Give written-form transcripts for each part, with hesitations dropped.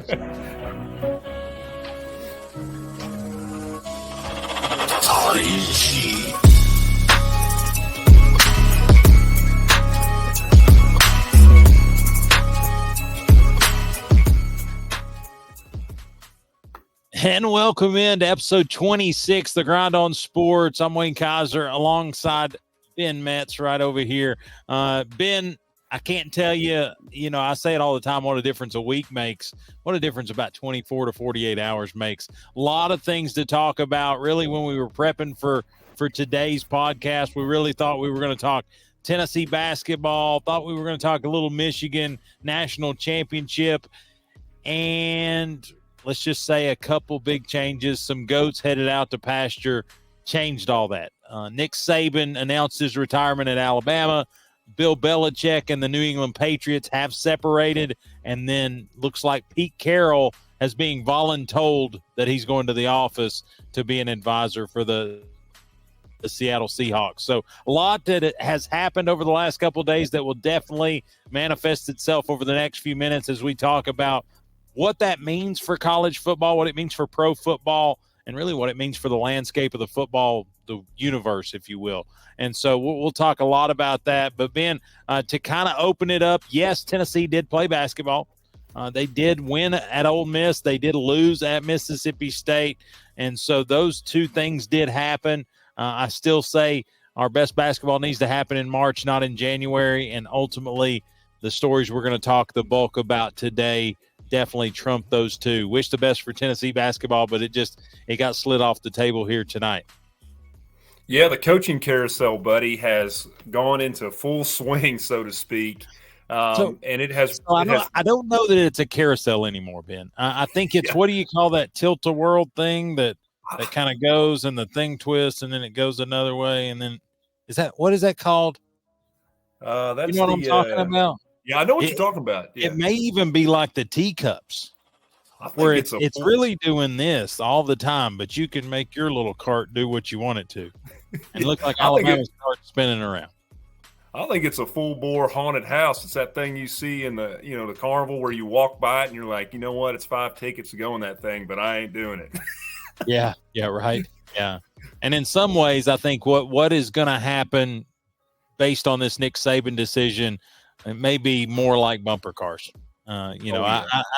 And welcome into episode 26, The Grind on Sports. I'm Wayne Kaiser alongside Ben Metz right over here. Ben, I can't tell you, I say it all the time, what a difference a week makes, what a difference about 24 to 48 hours makes. A lot of things to talk about. Really, when we were prepping for today's podcast, we really thought we were going to talk Tennessee basketball, thought we were going to talk a little Michigan national championship, and let's just say a couple big changes. Some goats headed out to pasture, changed all that. Nick Saban announced his retirement at Alabama. Bill Belichick and the New England Patriots have separated, and then looks like Pete Carroll has being voluntold that he's going to the office to be an advisor for the Seattle Seahawks. So a lot that has happened over the last couple of days that will definitely manifest itself over the next few minutes as we talk about what that means for college football, what it means for pro football, and really what it means for the landscape of the football, the universe, if you will. And so we'll talk a lot about that. But, Ben, to kind of open it up, yes, Tennessee did play basketball. They did win at Ole Miss. They did lose at Mississippi State. And so those two things did happen. I still say our best basketball needs to happen in March, not in January. And ultimately, the stories we're going to talk the bulk about today definitely trump those two. Wish the best for Tennessee basketball, but it got slid off the table here tonight. Yeah, the coaching carousel, buddy, has gone into full swing, so to speak. And it has. So I don't know that it's a carousel anymore, Ben. I think it's what do you call that tilt-a-whirl thing that kind of goes and the thing twists and then it goes another way and then what is that called? That's what I'm talking about. Yeah, I know what you're talking about. Yeah. It may even be like the teacups, where it's really doing this all the time, but you can make your little cart do what you want it to, and look like Alabama's cart spinning around. I think it's a full bore haunted house. It's that thing you see in the carnival where you walk by it and you're like, you know what? It's 5 tickets to go in that thing, but I ain't doing it. Yeah, right. Yeah, and in some ways, I think what is going to happen based on this Nick Saban decision. It may be more like bumper cars. I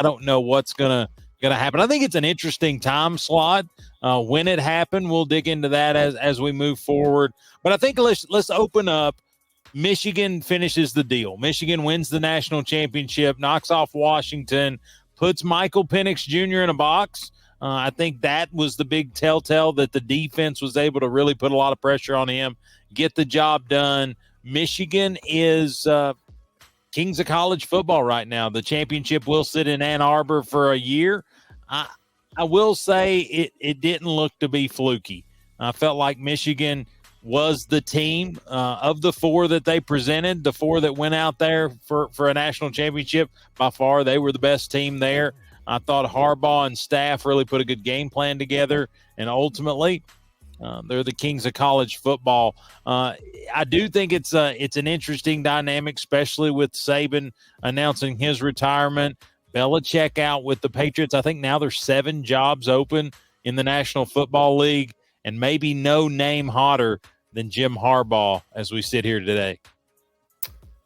don't know what's gonna happen. I think it's an interesting time slot. When it happened, we'll dig into that as we move forward. But I think let's open up. Michigan finishes the deal. Michigan wins the national championship, knocks off Washington, puts Michael Penix Jr. in a box. I think that was the big telltale that the defense was able to really put a lot of pressure on him, get the job done. Michigan is kings of college football right now. The championship will sit in Ann Arbor for a year. I will say it didn't look to be fluky. I felt like Michigan was the team of the 4 that they presented, the 4 that went out there for a national championship. By far, they were the best team there. I thought Harbaugh and staff really put a good game plan together, and ultimately they're the kings of college football. I do think it's an interesting dynamic, especially with Saban announcing his retirement, Belichick out with the Patriots. I think now there's 7 jobs open in the National Football League, and maybe no name hotter than Jim Harbaugh as we sit here today.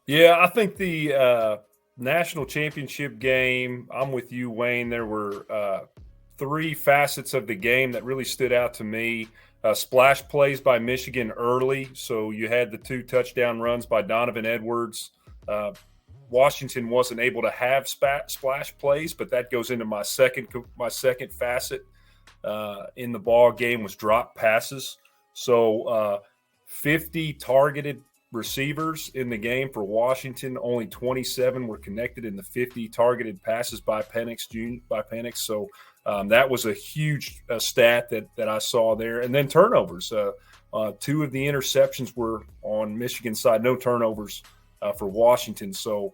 Yeah, I think the national championship game, I'm with you, Wayne. There were 3 facets of the game that really stood out to me. Splash plays by Michigan early. So you had the 2 touchdown runs by Donovan Edwards. Washington wasn't able to have splash plays, but that goes into my second facet in the ball game was drop passes. So 50 targeted receivers in the game for Washington. Only 27 were connected in the 50 targeted passes by Penix. So that was a huge stat that I saw there. And then turnovers. 2 of the interceptions were on Michigan's side. No turnovers for Washington. So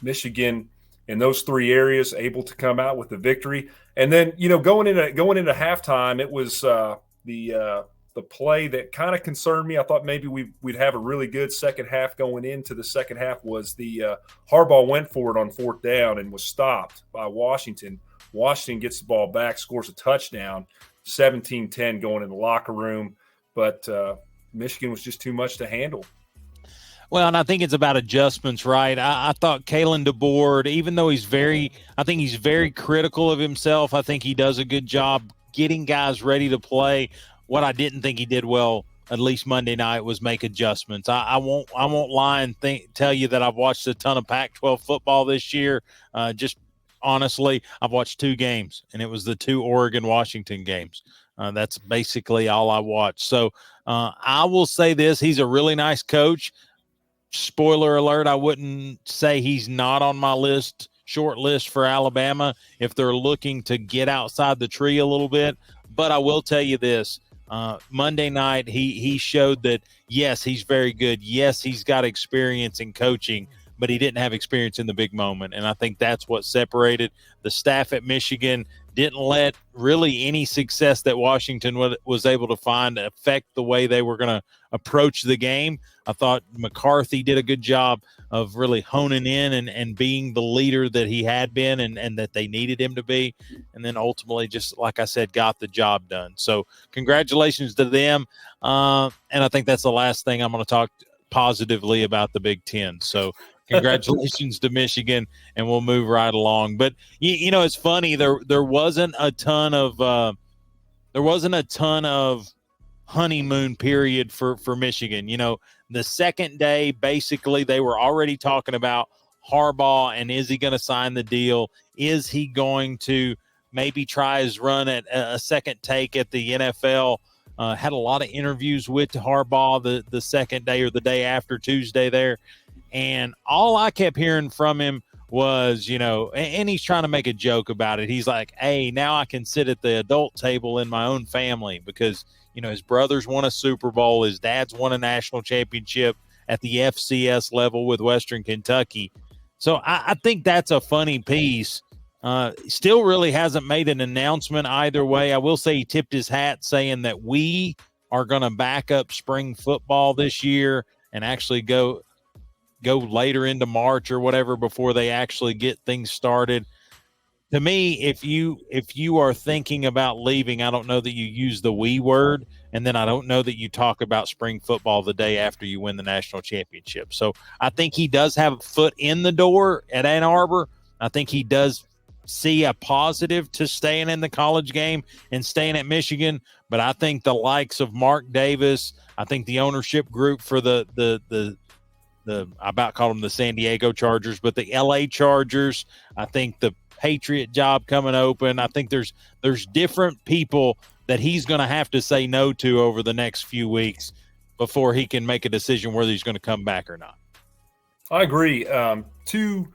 Michigan in those 3 areas able to come out with the victory. And then, going into halftime, it was the the play that kind of concerned me. I thought maybe we'd have a really good second half going into the second half was the Harbaugh went for it on fourth down and was stopped by Washington. Washington gets the ball back, scores a touchdown, 17-10 going in the locker room. But Michigan was just too much to handle. Well, and I think it's about adjustments, right? I thought Kalen DeBoer, even though he's very critical of himself, I think he does a good job getting guys ready to play. What I didn't think he did well, at least Monday night, was make adjustments. I won't lie and tell you that I've watched a ton of Pac-12 football this year. Just honestly, I've watched 2 games, and it was the 2 Oregon-Washington games. That's basically all I watched. So I will say this: he's a really nice coach. Spoiler alert, I wouldn't say he's not on my short list for Alabama if they're looking to get outside the tree a little bit. But I will tell you this, Monday night he showed that, yes, he's very good. Yes, he's got experience in coaching, but he didn't have experience in the big moment. And I think that's what separated the staff at Michigan. Didn't let really any success that Washington was able to find affect the way they were going to approach the game. I thought McCarthy did a good job of really honing in and being the leader that he had been and that they needed him to be. And then ultimately, just like I said, got the job done. So congratulations to them. And I think that's the last thing I'm going to talk positively about the Big Ten. So congratulations to Michigan, and we'll move right along. But you know, it's funny, there wasn't a ton of honeymoon period for Michigan. You know, the second day, basically, they were already talking about Harbaugh and is he going to sign the deal? Is he going to maybe try his run at a second take at the NFL? Had a lot of interviews with Harbaugh the second day or the day after Tuesday there. And all I kept hearing from him was, you know, and he's trying to make a joke about it. He's like, hey, now I can sit at the adult table in my own family because, you know, his brothers won a Super Bowl. His dad's won a national championship at the FCS level with Western Kentucky. So I think that's a funny piece. Still really hasn't made an announcement either way. I will say he tipped his hat saying that we are going to back up spring football this year and actually go later into March or whatever before they actually get things started. To me, if you are thinking about leaving, I don't know that you use the we word, and then I don't know that you talk about spring football the day after you win the national championship. So I think he does have a foot in the door at Ann Arbor. I think he does see a positive to staying in the college game and staying at Michigan. But I think the likes of Mark Davis, I think the ownership group for the I about call them the San Diego Chargers, but the LA Chargers, I think the Patriot job coming open. I think there's different people that he's going to have to say no to over the next few weeks before he can make a decision whether he's going to come back or not. I agree. 2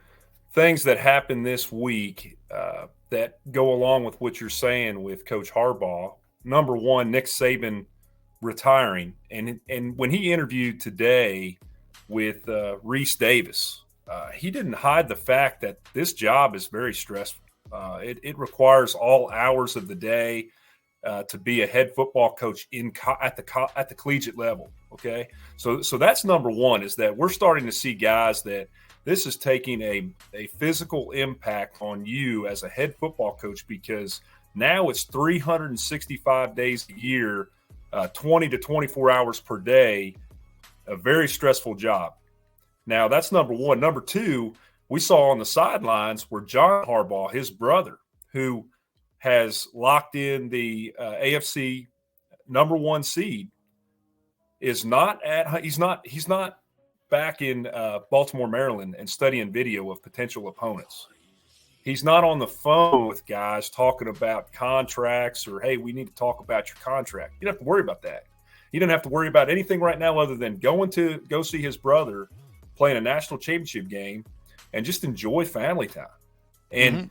things that happened this week that go along with what you're saying with Coach Harbaugh. Number one, Nick Saban retiring. And when he interviewed today with Reese Davis, he didn't hide the fact that this job is very stressful. It requires all hours of the day to be a head football coach at the collegiate level. Okay, so that's number one, is that we're starting to see guys that this is taking a physical impact on you as a head football coach, because now it's 365 days a year, 20 to 24 hours per day, a very stressful job. Now, that's number one. Number two, we saw on the sidelines where John Harbaugh, his brother, who has locked in the AFC number 1 seed, he's not back in Baltimore, Maryland, and studying video of potential opponents. He's not on the phone with guys talking about contracts or, hey, we need to talk about your contract. You don't have to worry about that. He didn't have to worry about anything right now other than going to go see his brother playing a national championship game and just enjoy family time. And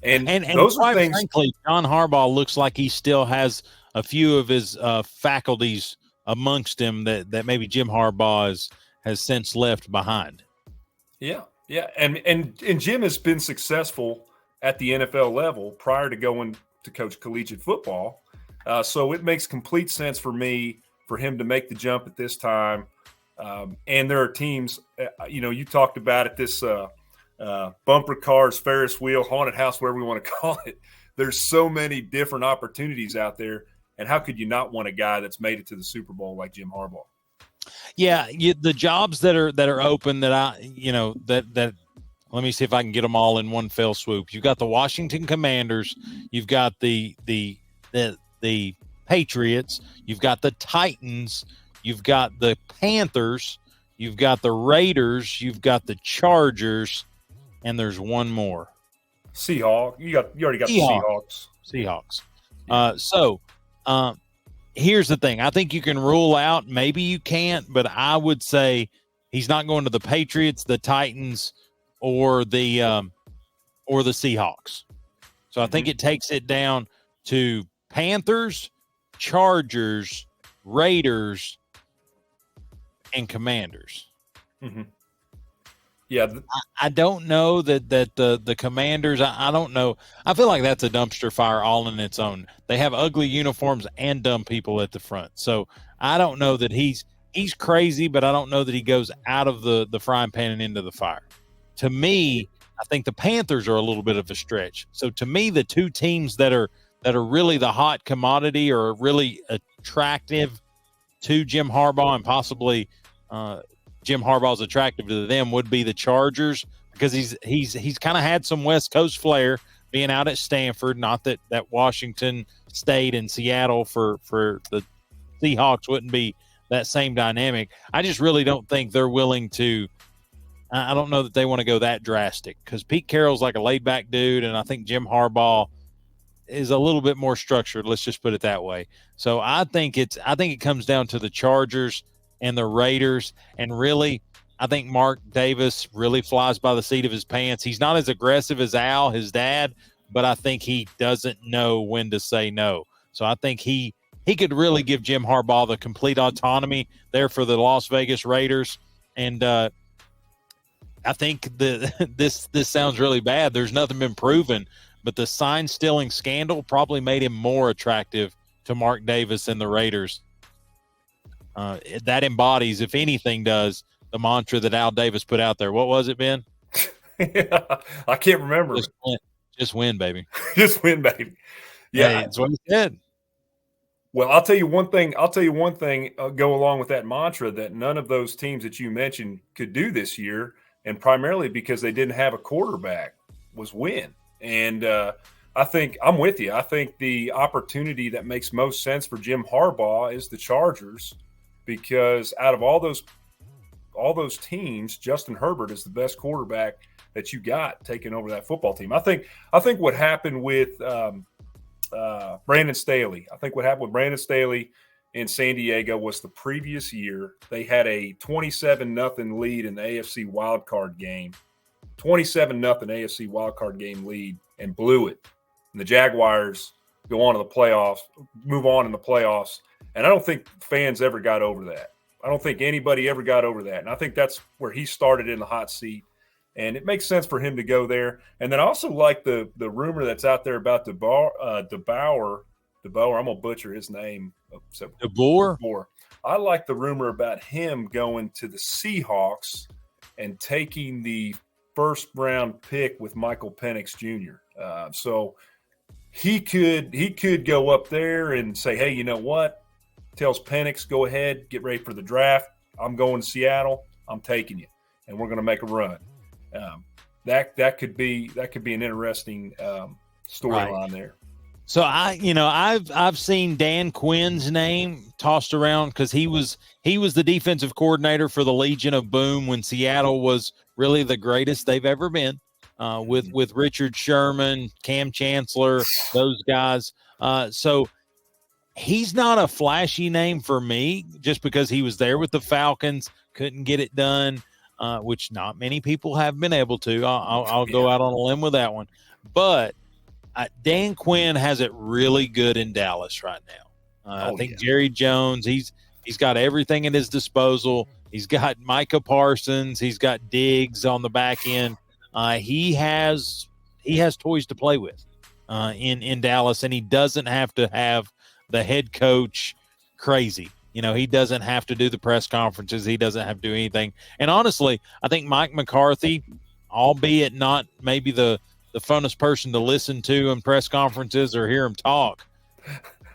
those are things. Frankly, John Harbaugh looks like he still has a few of his faculties amongst him that maybe Jim Harbaugh has since left behind. Yeah. And Jim has been successful at the NFL level prior to going to coach collegiate football. So it makes complete sense for me for him to make the jump at this time. And there are teams, you talked about it, this bumper cars, Ferris wheel, haunted house, whatever we want to call it. There's so many different opportunities out there. And how could you not want a guy that's made it to the Super Bowl like Jim Harbaugh? Yeah, the jobs that are open that let me see if I can get them all in one fell swoop. You've got the Washington Commanders, you've got the Patriots, you've got the Titans, you've got the Panthers, you've got the Raiders, you've got the Chargers, and there's one more. Seahawks. You already got the Seahawks. Here's the thing. I think you can rule out, maybe you can't, but I would say he's not going to the Patriots, the Titans, or the Seahawks. So I think it takes it down to Panthers, Chargers, Raiders, and Commanders. Mm-hmm. Yeah, I don't know that the Commanders. I don't know. I feel like that's a dumpster fire all in its own. They have ugly uniforms and dumb people at the front. So I don't know that he's crazy, but I don't know that he goes out of the frying pan and into the fire. To me, I think the Panthers are a little bit of a stretch. So to me, the two teams that are really the hot commodity or really attractive to Jim Harbaugh and possibly Jim Harbaugh's attractive to them would be the Chargers, because he's kind of had some West Coast flair being out at Stanford. Not that Washington State and Seattle for the Seahawks wouldn't be that same dynamic. I just really don't think they're willing to. I don't know that they want to go that drastic, because Pete Carroll's like a laid back dude, and I think Jim Harbaugh is a little bit more structured. Let's just put it that way. So I think it comes down to the Chargers and the Raiders. And really, I think Mark Davis really flies by the seat of his pants. He's not as aggressive as Al, his dad, but I think he doesn't know when to say no. So I think he could really give Jim Harbaugh the complete autonomy there for the Las Vegas Raiders. And I think this sounds really bad. There's nothing been proven, but the sign stealing scandal probably made him more attractive to Mark Davis and the Raiders. That embodies, if anything does, the mantra that Al Davis put out there. What was it, Ben? Yeah, I can't remember. Just win, baby. Just win, baby. Yeah, hey, that's what he said. Well, I'll tell you one thing. Go along with that mantra that none of those teams that you mentioned could do this year, and primarily because they didn't have a quarterback, was win. And I think I'm with you. I think the opportunity that makes most sense for Jim Harbaugh is the Chargers, because out of all those teams, Justin Herbert is the best quarterback that you got taking over that football team. I think what happened with Brandon Staley. I think what happened with Brandon Staley in San Diego was the previous year they had a 27-0 lead in the AFC wildcard game. 27-0 AFC wildcard game lead, and blew it. And the Jaguars move on in the playoffs. And I don't think fans ever got over that. I don't think anybody ever got over that. And I think that's where he started in the hot seat. And it makes sense for him to go there. And then I also like the rumor that's out there about DeBauer. I'm going to butcher his name. DeBoer? I like the rumor about him going to the Seahawks and taking the first-round pick with Michael Penix Jr. So he could go up there and say, hey, you know what? Tells Penix, go ahead, get ready for the draft. I'm going to Seattle. I'm taking you, and we're going to make a run. That could be an interesting storyline there. So I've seen Dan Quinn's name tossed around, because he was the defensive coordinator for the Legion of Boom when Seattle was really the greatest they've ever been, with Richard Sherman, Cam Chancellor, those guys. So he's not a flashy name for me, just because he was there with the Falcons, couldn't get it done, which not many people have been able to. I'll go out on a limb with that one. But Dan Quinn has it really good in Dallas right now. I think Jerry Jones, he's got everything at his disposal. He's got Micah Parsons. He's got Diggs on the back end. He has toys to play with in Dallas, and he doesn't have to have the head coach crazy. You know, he doesn't have to do the press conferences. He doesn't have to do anything. And honestly, I think Mike McCarthy, albeit not maybe the funnest person to listen to in press conferences or hear him talk,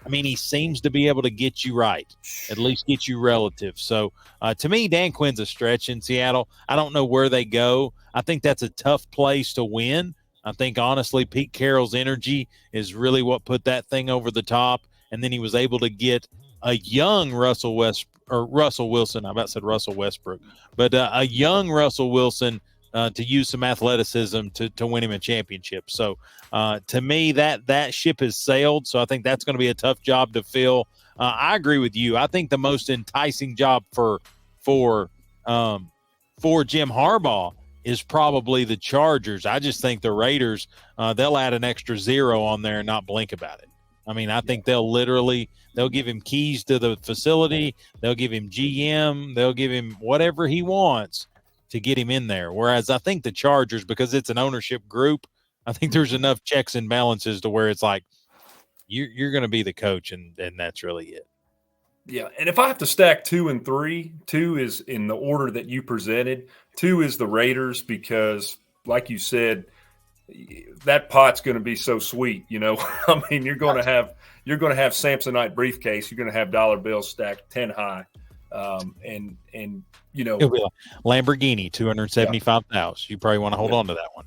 I mean, he seems to be able to get you right, at least get you relative. So to me, Dan Quinn's a stretch in Seattle. I don't know where they go. I think that's a tough place to win. I think, honestly, Pete Carroll's energy is really what put that thing over the top. And then he was able to get a young Russell Wilson. I about said Russell Westbrook, but a young Russell Wilson to use some athleticism to win him a championship. So to me, that ship has sailed. So I think that's going to be a tough job to fill. I agree with you. I think the most enticing job for Jim Harbaugh is probably the Chargers. I just think the Raiders, they'll add an extra 0 on there and not blink about it. I mean, I think they'll give him keys to the facility. They'll give him GM. They'll give him whatever he wants to get him in there. Whereas I think the Chargers, because it's an ownership group, I think there's enough checks and balances to where it's like you're going to be the coach, and that's really it. Yeah, and if I have to stack 2 and 3, 2 is in the order that you presented. 2 is the Raiders because, like you said, that pot's going to be so sweet. You know, I mean, you're going to have Samsonite briefcase. You're going to have dollar bills stacked 10 high, and you know, it'll be like Lamborghini, 275,000. You probably want to hold on to that one.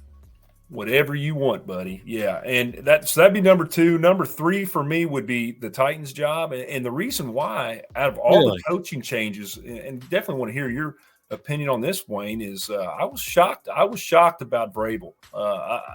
Whatever you want, buddy. Yeah, and that'd be number 2. Number 3 for me would be the Titans' job, and the reason why, out of all the coaching changes, and definitely want to hear your opinion on this, Wayne, is I was shocked. I was shocked about Vrabel.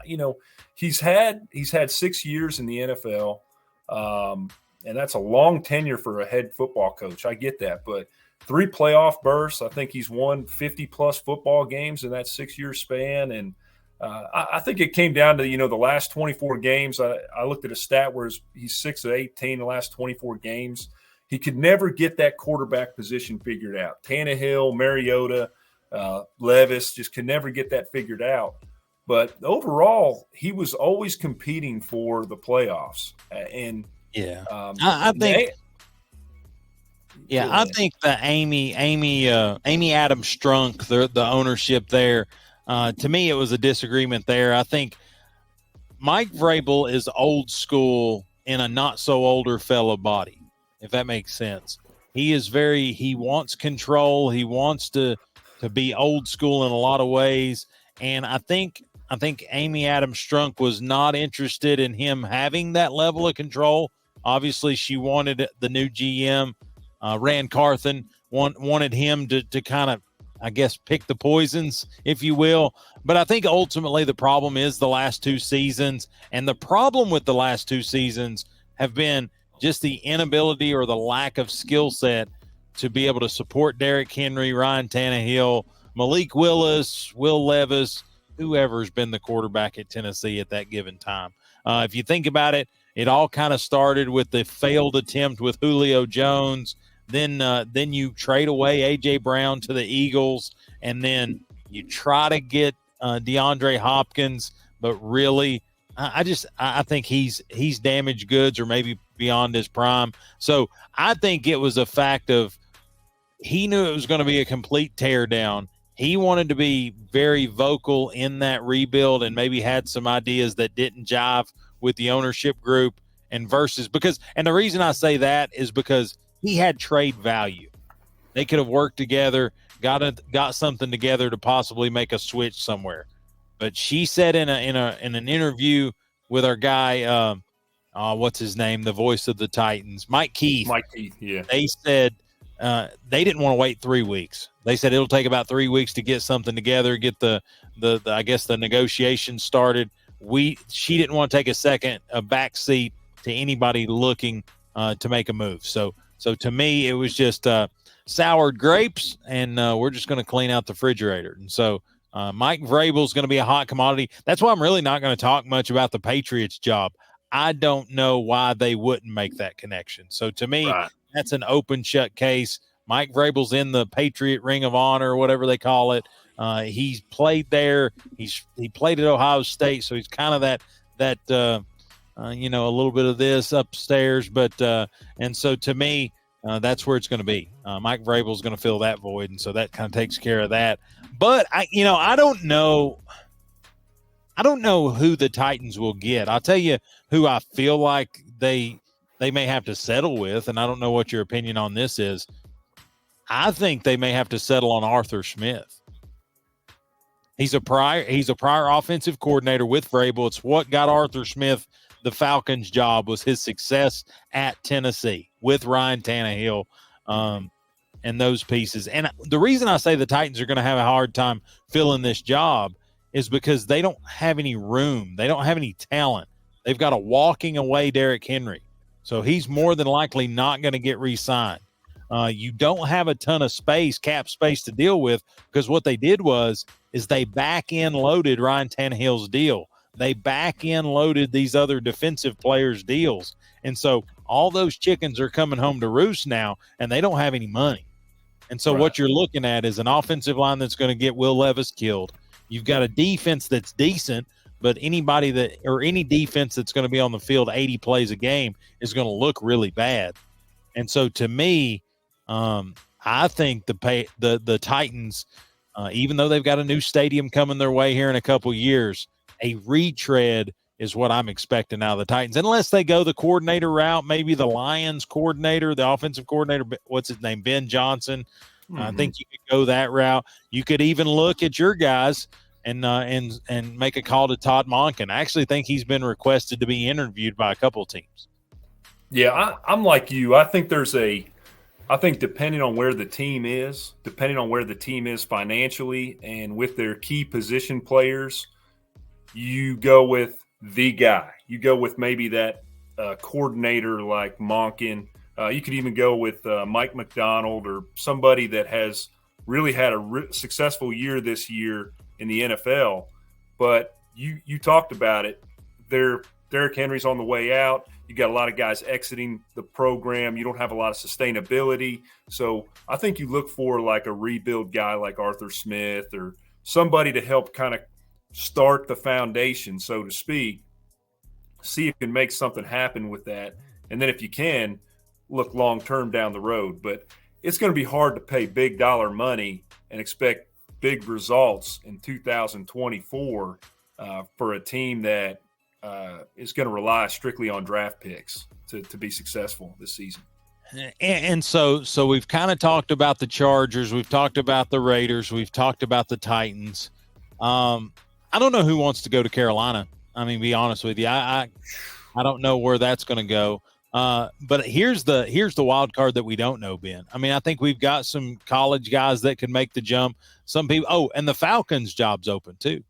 You know, he's had 6 years in the NFL, and that's a long tenure for a head football coach. I get that, but 3 playoff berths. I think he's won 50-plus football games in that 6-year span, and I think it came down to, you know, the last 24 games. I looked at a stat where he's 6 of 18 the last 24 games. He could never get that quarterback position figured out. Tannehill, Mariota, Levis just could never get that figured out. But overall, he was always competing for the playoffs. And yeah, I think. Yeah, I think the Amy Adams Strunk, the ownership there. To me, it was a disagreement there. I think Mike Vrabel is old school in a not so older fella body, if that makes sense. He wants control. He wants to be old school in a lot of ways. And I think Amy Adams Strunk was not interested in him having that level of control. Obviously, she wanted the new GM, Rand Carthen, wanted him to kind of, I guess, pick the poisons, if you will. But I think ultimately the problem is the last 2 seasons. And the problem with the last 2 seasons have been just the inability or the lack of skill set to be able to support Derrick Henry, Ryan Tannehill, Malik Willis, Will Levis, whoever's been the quarterback at Tennessee at that given time. If you think about it, it all kind of started with the failed attempt with Julio Jones. Then you trade away A.J. Brown to the Eagles, and then you try to get DeAndre Hopkins, but really I think he's damaged goods or maybe beyond his prime. So I think it was a fact of he knew it was going to be a complete teardown. He wanted to be very vocal in that rebuild and maybe had some ideas that didn't jive with the ownership group and the reason I say that is because he had trade value. They could have worked together, got something together to possibly make a switch somewhere. But she said in an interview with our guy, what's his name, the voice of the Titans, Mike Keith. Yeah. They said they didn't want to wait 3 weeks. They said it'll take about 3 weeks to get something together, get the I guess the negotiations started. She didn't want to take a back seat to anybody looking to make a move. So to me, it was just soured grapes, and we're just going to clean out the refrigerator. And so Mike Vrabel is going to be a hot commodity. That's why I'm really not going to talk much about the Patriots job. I don't know why they wouldn't make that connection. So to me, That's an open shut case. Mike Vrabel's in the Patriot Ring of Honor, or whatever they call it. He's played there. He played at Ohio State, so he's kind of that a little bit of this upstairs. But and so to me, that's where it's going to be. Mike Vrabel is going to fill that void, and so that kind of takes care of that. But I don't know. I don't know who the Titans will get. I'll tell you who I feel like they may have to settle with, and I don't know what your opinion on this is. I think they may have to settle on Arthur Smith. He's a prior offensive coordinator with Vrabel. It's what got Arthur Smith the Falcons' job, was his success at Tennessee with Ryan Tannehill and those pieces. And the reason I say the Titans are going to have a hard time filling this job is because they don't have any room. They don't have any talent. They've got a walking away Derrick Henry. So he's more than likely not going to get re-signed. You don't have a ton of cap space to deal with, because what they did is they back-end loaded Ryan Tannehill's deal. They back-end loaded these other defensive players' deals. And so all those chickens are coming home to roost now, and they don't have any money. And so what you're looking at is an offensive line that's going to get Will Levis killed. You've got a defense that's decent, but any defense that's going to be on the field 80 plays a game is going to look really bad. And so to me, I think the Titans, even though they've got a new stadium coming their way here in a couple years, a retread is what I'm expecting out of the Titans, unless they go the coordinator route, maybe the Lions coordinator, the offensive coordinator, what's his name, Ben Johnson. I think you could go that route. You could even look at your guys and make a call to Todd Monken. I actually think he's been requested to be interviewed by a couple of teams. Yeah, I'm like you. I think depending on where the team is financially and with their key position players, you go with the guy. You go with maybe that coordinator like Monken. You could even go with Mike McDonald or somebody that has really had a successful year this year in the NFL. But you talked about it. Derrick Henry's on the way out. You got a lot of guys exiting the program. You don't have a lot of sustainability. So I think you look for like a rebuild guy like Arthur Smith or somebody to help kind of start the foundation, so to speak, see if you can make something happen with that. And then if you can, look long-term down the road. But it's going to be hard to pay big dollar money and expect big results in 2024 for a team that is going to rely strictly on draft picks to be successful this season. And so we've kind of talked about the Chargers. We've talked about the Raiders. We've talked about the Titans. I don't know who wants to go to Carolina. I mean, be honest with you, I don't know where that's going to go. But here's the wild card that we don't know, Ben. I mean, I think we've got some college guys that can make the jump. Some people. Oh, and the Falcons' job's open too.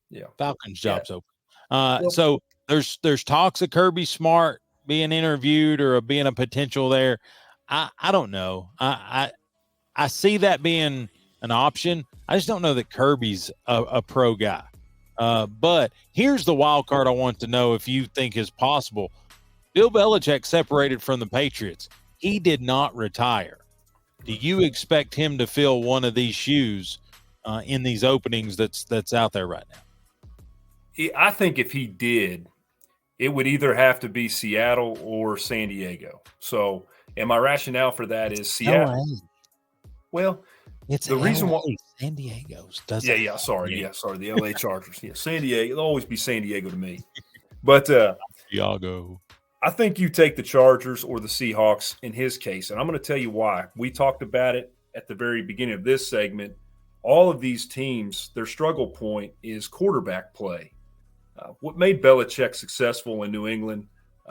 Yeah, Falcons' job's open. So there's talks of Kirby Smart being interviewed or being a potential there. I don't know. I see that being an option. I just don't know that Kirby's a pro guy. But here's the wild card I want to know if you think is possible. Bill Belichick separated from the Patriots. He did not retire. Do you expect him to fill one of these shoes in these openings that's out there right now? I think if he did, it would either have to be Seattle or San Diego. So, and my rationale for that is Seattle. LA. Well, it's the reason why San Diego's does. Yeah. Sorry. The LA Chargers. Yeah, San Diego. It'll always be San Diego to me. But Diego. I think you take the Chargers or the Seahawks in his case, and I'm going to tell you why. We talked about it at the very beginning of this segment. All of these teams, their struggle point is quarterback play. What made Belichick successful in New England?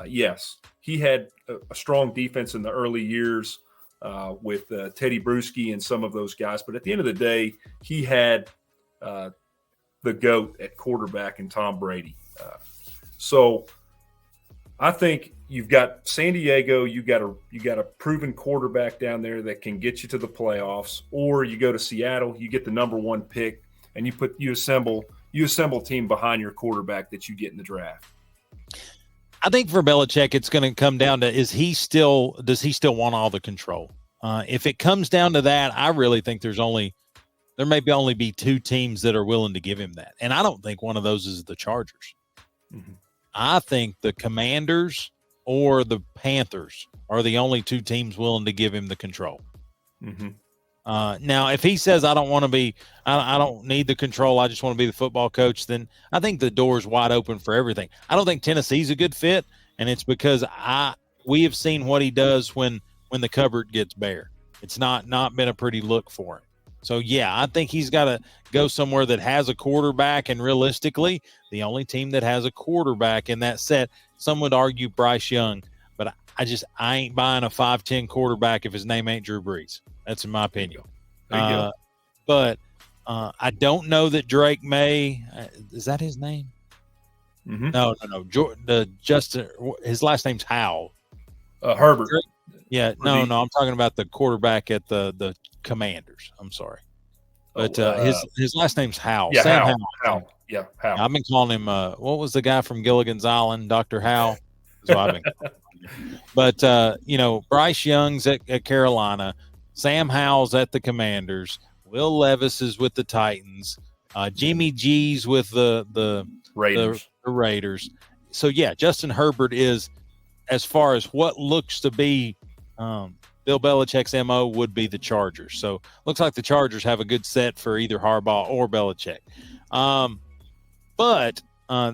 Yes, he had a strong defense in the early years with Teddy Bruschi and some of those guys. But at the end of the day, he had the GOAT at quarterback in Tom Brady. So I think you've got San Diego. You got a proven quarterback down there that can get you to the playoffs. Or you go to Seattle, you get the number one pick, and you assemble a team behind your quarterback that you get in the draft. I think for Belichick, it's going to come down to does he still want all the control? If it comes down to that, I really think there may be only two teams that are willing to give him that, and I don't think one of those is the Chargers. Mm-hmm. I think the Commanders or the Panthers are the only two teams willing to give him the control. Mm-hmm. Now, if he says, I don't need the control, I just want to be the football coach, then I think the door is wide open for everything. I don't think Tennessee's a good fit, and it's because we have seen what he does when the cupboard gets bare. It's not been a pretty look for him. So, yeah, I think he's got to go somewhere that has a quarterback, and realistically, the only team that has a quarterback in that set, some would argue Bryce Young, but I ain't buying a 5'10" quarterback if his name ain't Drew Brees. That's in my opinion. But I don't know that Drake May is that his name? Mm-hmm. No. Justin, his last name's Howell. Herbert. Drake, yeah, no. I'm talking about the quarterback at the Commanders. I'm sorry, but his last name's Howell. Yeah, Sam Howell. Yeah, Howell. I've been calling him. What was the guy from Gilligan's Island? Dr. Howell. So I've been. But Bryce Young's at Carolina. Sam Howell's at the Commanders. Will Levis is with the Titans. Jimmy G's with the Raiders. The Raiders. So, yeah, Justin Herbert is, as far as what looks to be Bill Belichick's MO, would be the Chargers. So, looks like the Chargers have a good set for either Harbaugh or Belichick. But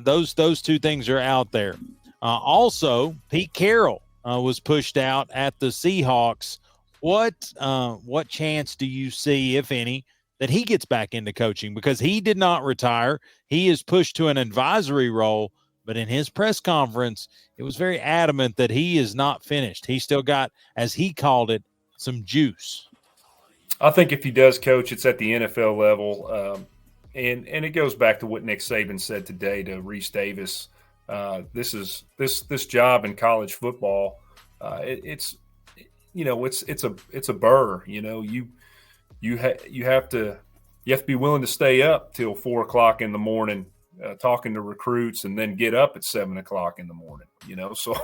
those two things are out there. Also, Pete Carroll was pushed out at the Seahawks. What chance do you see, if any, that he gets back into coaching? Because he did not retire. He is pushed to an advisory role, but in his press conference, it was very adamant that he is not finished. He still got, as he called it, some juice. I think if he does coach, it's at the NFL level. And it goes back to what Nick Saban said today to Reese Davis. This job in college football, it's a burr. You have to be willing to stay up till 4:00 in the morning, talking to recruits, and then get up at 7:00 in the morning. So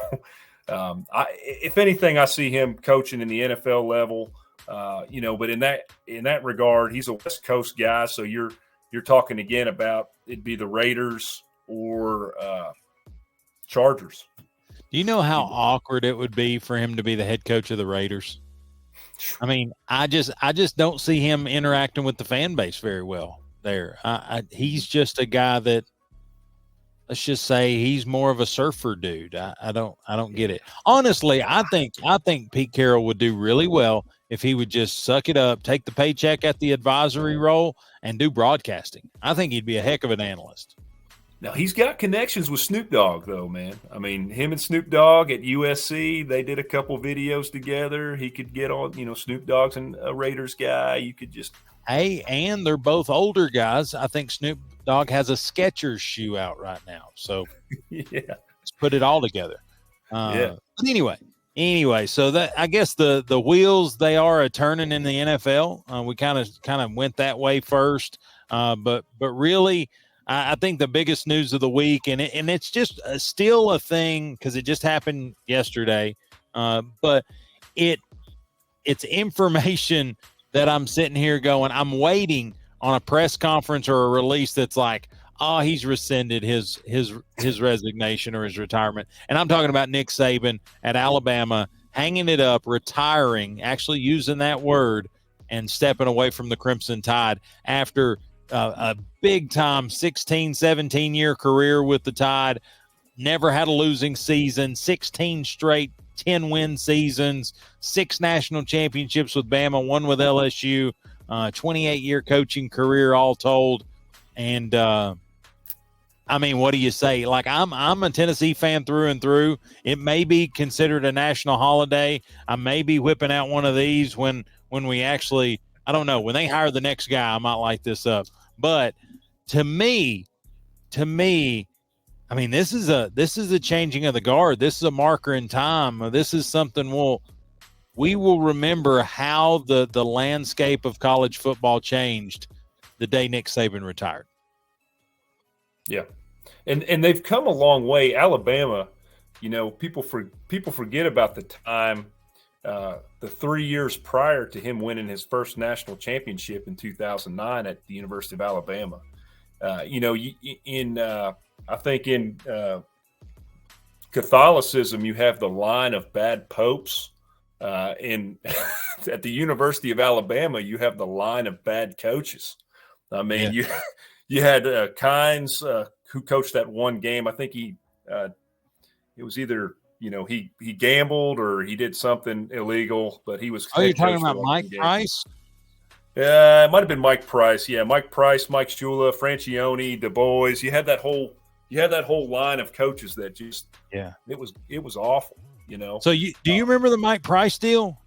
if anything, I see him coaching in the NFL level. But in that regard, he's a West Coast guy. So you're talking again about it'd be the Raiders or Chargers. Do you know how awkward it would be for him to be the head coach of the Raiders? I mean, I just don't see him interacting with the fan base very well there. He's just a guy that, let's just say, he's more of a surfer dude. I don't get it. Honestly, I think Pete Carroll would do really well if he would just suck it up, take the paycheck at the advisory role, and do broadcasting. I think he'd be a heck of an analyst. Now, he's got connections with Snoop Dogg, though, man. I mean, him and Snoop Dogg at USC, they did a couple videos together. He could get on, Snoop Dogg's a Raiders guy. You could just – Hey, and they're both older guys. I think Snoop Dogg has a Skechers shoe out right now. So, yeah, let's put it all together. Yeah. But anyway, so that, I guess the wheels, they are turning in the NFL. We kind of went that way first. But really – I think the biggest news of the week, and it's just still a thing because it just happened yesterday, but it's information that I'm sitting here going, I'm waiting on a press conference or a release that's like, oh, he's rescinded his resignation or his retirement. And I'm talking about Nick Saban at Alabama, hanging it up, retiring, actually using that word, and stepping away from the Crimson Tide after a big-time 16, 17-year career with the Tide, never had a losing season, 16 straight 10-win seasons, 6 national championships with Bama, 1 with LSU, 28-year coaching career all told. And, I mean, what do you say? Like, I'm a Tennessee fan through and through. It may be considered a national holiday. I may be whipping out one of these when we actually – I don't know. When they hire the next guy, I might light this up. But to me, I mean, this is a changing of the guard. This is a marker in time. This is something we will remember how the landscape of college football changed the day Nick Saban retired. Yeah, and they've come a long way. Alabama, people forget about the time. The 3 years prior to him winning his first national championship in 2009 at the University of Alabama, I think in Catholicism, you have the line of bad popes. In at the University of Alabama, you have the line of bad coaches. I mean, you had Kynes, who coached that one game. I think it was either he gambled or he did something illegal, but he was. Oh, you're talking about Mike Price? Yeah, it might have been Mike Price. Yeah, Mike Price, Mike Shula, Francione, Du Bois. You had that whole line of coaches that just it was awful. So do you remember the Mike Price deal?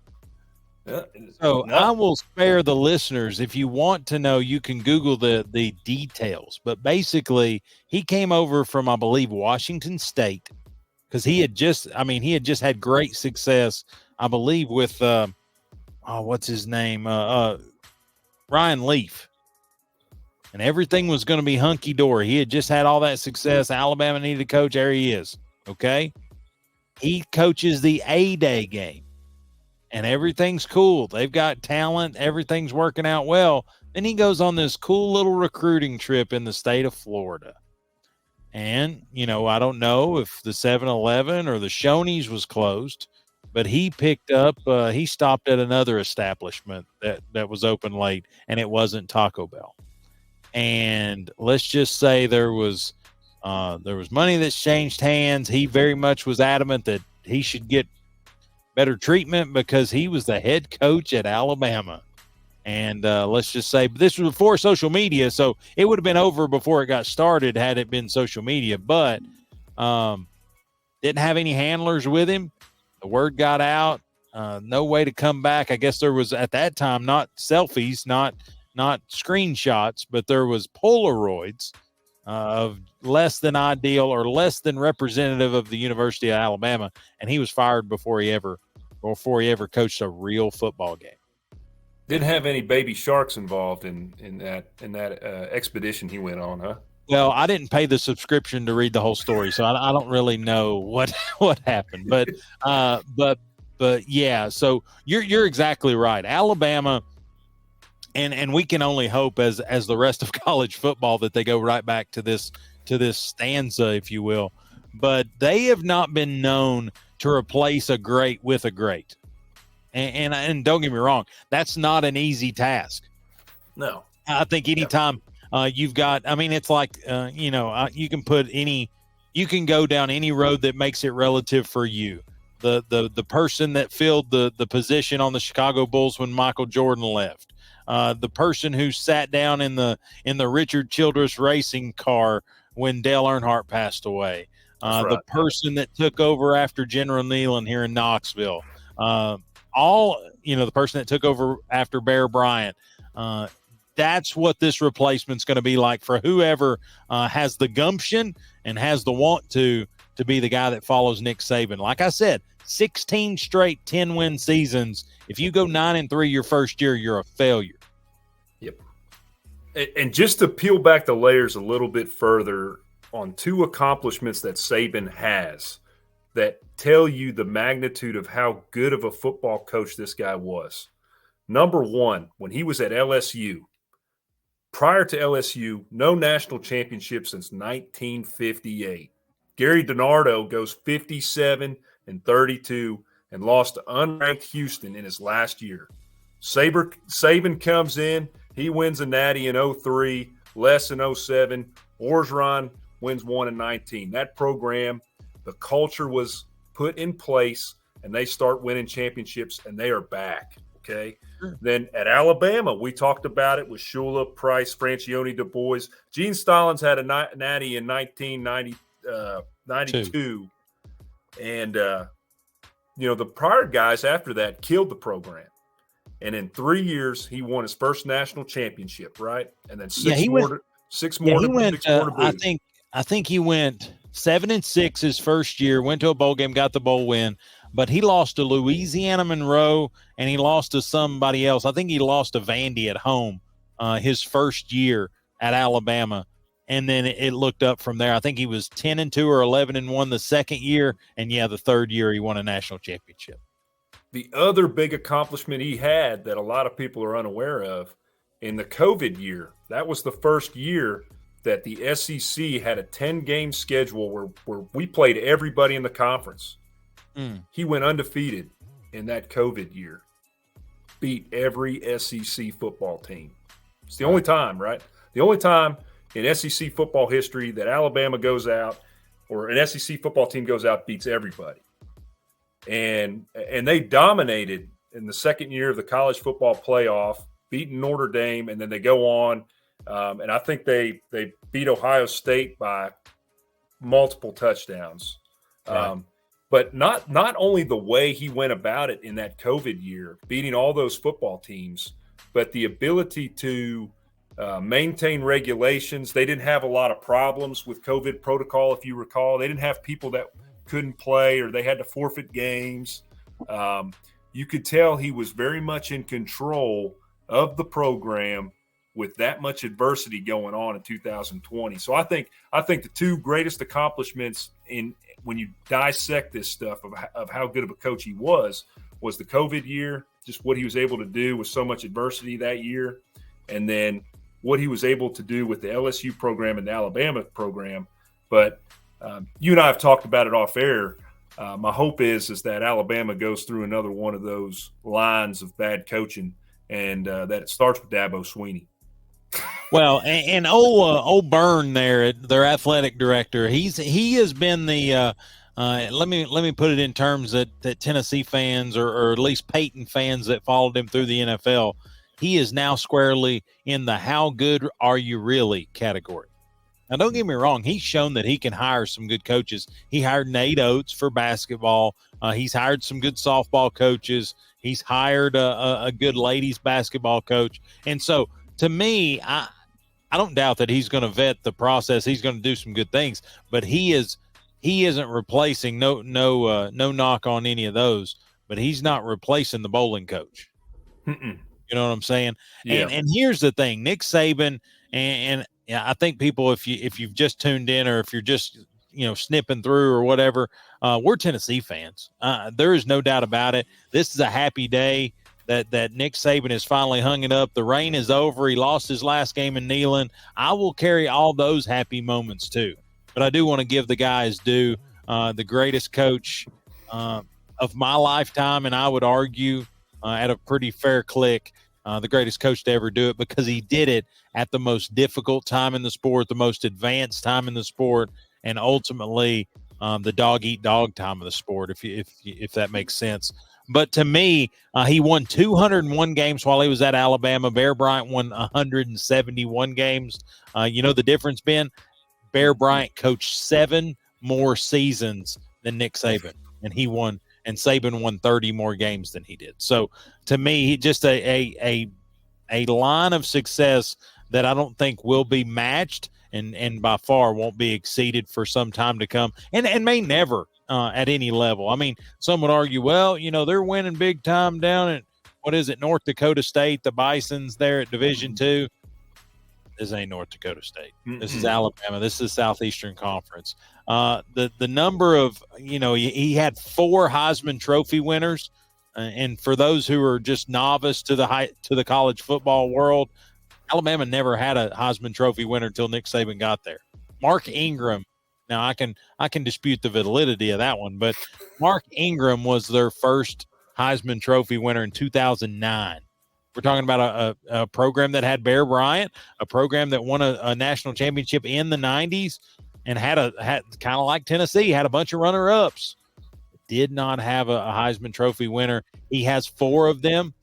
So no. I will spare the listeners. If you want to know, you can Google the details. But basically, he came over from, I believe, Washington State, because he had just had great success, I believe, with what's his name, Ryan Leaf, and everything was going to be hunky dory. He had just had all that success. Alabama needed a coach. There he is. Okay, he coaches the A-Day game. And everything's cool. They've got talent. Everything's working out well. Then he goes on this cool little recruiting trip in the state of Florida. And, I don't know if the 7-Eleven or the Shoney's was closed, but he he stopped at another establishment that was open late, and it wasn't Taco Bell. And let's just say there was money that's changed hands. He very much was adamant that he should get better treatment because he was the head coach at Alabama. And let's just say this was before social media, so it would have been over before it got started had it been social media, but didn't have any handlers with him. The word got out, no way to come back. I guess there was at that time not selfies, not screenshots, but there was Polaroids of less than ideal or less than representative of the University of Alabama, and he was fired before he ever coached a real football game. Didn't have any baby sharks involved in that expedition he went on, huh? Well, I didn't pay the subscription to read the whole story, so I don't really know what happened. But yeah. So you're exactly right. Alabama, and we can only hope as the rest of college football that they go right back to this stanza, if you will. But they have not been known to replace a great with a great. And don't get me wrong, that's not an easy task. No. I think anytime you've got, it's like, you can go down any road that makes it relative for you. The person that filled the position on the Chicago Bulls when Michael Jordan left, the person who sat down in the Richard Childress racing car when Dale Earnhardt passed away, the person that took over after General Neyland here in Knoxville, the person that took over after Bear Bryant. That's what this replacement's going to be like for whoever has the gumption and has the want to be the guy that follows Nick Saban. Like I said, 16 straight 10-win seasons. If you go 9-3 your first year, you're a failure. Yep. And just to peel back the layers a little bit further on two accomplishments that Saban has that tell you the magnitude of how good of a football coach this guy was. Number one, when he was at LSU, prior to LSU, no national championship since 1958. Gary DiNardo goes 57-32 and lost to unranked Houston in his last year. Saban comes in, he wins a natty in 03, Les in 07, Orgeron wins one in 19. That program, the culture was put in place, and they start winning championships, and they are back, okay? Sure. Then at Alabama, we talked about it with Shula, Price, Francione, Du Bois. Gene Stallings had a natty in 1992. And, the prior guys after that killed the program. And in 3 years, he won his first national championship, right? And then six more. I think he went 7-6 his first year, went to a bowl game, got the bowl win, but he lost to Louisiana Monroe and he lost to somebody else. I think he lost to Vandy at home his first year at Alabama. And then it looked up from there. I think he was 10-2 or 11-1 the second year. And the third year he won a national championship. The other big accomplishment he had that a lot of people are unaware of in the COVID year, that was the first year that the SEC had a 10-game schedule where we played everybody in the conference. He went undefeated in that COVID year, beat every SEC football team. It's the only time, right? The only time in SEC football history that Alabama goes out or an SEC football team goes out, beats everybody. And they dominated in the second year of the college football playoff, beating Notre Dame, and then they go on. And I think they beat Ohio State by multiple touchdowns. Right. But not only the way he went about it in that COVID year, beating all those football teams, but the ability to maintain regulations. They didn't have a lot of problems with COVID protocol, if you recall. They didn't have people that couldn't play or they had to forfeit games. You could tell he was very much in control of the program with that much adversity going on in 2020. So I think the two greatest accomplishments when you dissect this stuff of how good of a coach he was the COVID year, just what he was able to do with so much adversity that year, and then what he was able to do with the LSU program and the Alabama program. But you and I have talked about it off air. My hope is that Alabama goes through another one of those lines of bad coaching, and that it starts with Dabo Swinney. Well, and old Byrne there, their athletic director, he has been the let me put it in terms that Tennessee fans or at least Peyton fans that followed him through the NFL, he is now squarely in the how good are you really category. Now, don't get me wrong, he's shown that he can hire some good coaches. He hired Nate Oates for basketball. He's hired some good softball coaches. He's hired a good ladies basketball coach. And so, to me, I don't doubt that he's going to vet the process. He's going to do some good things, but he isn't replacing no knock on any of those, but he's not replacing the bowling coach. Mm-mm. You know what I'm saying? Yeah. And here's the thing, Nick Saban, and I think people, if you've just tuned in or if you're just snipping through or whatever, we're Tennessee fans. There is no doubt about it. This is a happy day that Nick Saban has finally hung it up. The rain is over. He lost his last game in Neyland. I will carry all those happy moments too. But I do want to give the guys due. The greatest coach of my lifetime, and I would argue at a pretty fair click, the greatest coach to ever do it, because he did it at the most difficult time in the sport, the most advanced time in the sport, and ultimately the dog-eat-dog time of the sport, if that makes sense. But to me, he won 201 games while he was at Alabama. Bear Bryant won 171 games. You know the difference, Ben? Bear Bryant coached 7 more seasons than Nick Saban, and Saban won 30 more games than he did. So to me, he just a line of success that I don't think will be matched and by far won't be exceeded for some time to come, and may never at any level. I mean, some would argue, well, they're winning big time down at North Dakota State, the Bisons there at Division II. This ain't North Dakota State. Mm-hmm. This is Alabama. This is Southeastern Conference. The number of, he had 4 Heisman Trophy winners. And for those who are just novice to the college football world, Alabama never had a Heisman Trophy winner until Nick Saban got there. Mark Ingram. Now I can dispute the validity of that one, but Mark Ingram was their first Heisman Trophy winner in 2009. We're talking about a program that had Bear Bryant, a program that won a national championship in the 90s, and had kind of like Tennessee, had a bunch of runner-ups. Did not have a Heisman Trophy winner. He has 4 of them.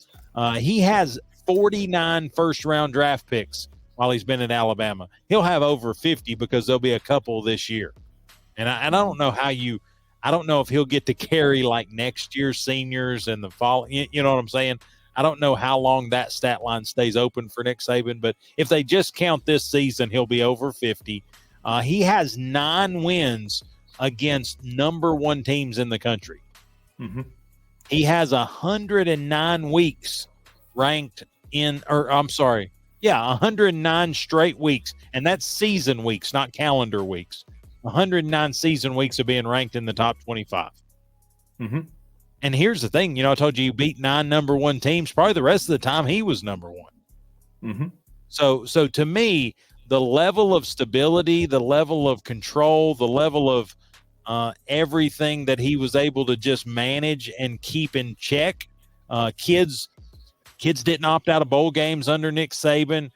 He has 49 first-round draft picks while he's been at Alabama. He'll have over 50 because there'll be a couple this year. And I don't know I don't know if he'll get to carry like next year's seniors and the fall. You know what I'm saying? I don't know how long that stat line stays open for Nick Saban, but if they just count this season, he'll be over 50. He has 9 wins against number 1 teams in the country. Mm-hmm. He has 109 weeks ranked 109 straight weeks, and that's season weeks, not calendar weeks. 109 season weeks of being ranked in the top 25. Mm-hmm. And here's the thing, I told you he beat 9 number 1 teams. Probably the rest of the time he was number 1. Mm-hmm. So to me, the level of stability, the level of control, the level of everything that he was able to just manage and keep in check. Kids didn't opt out of bowl games under Nick Saban.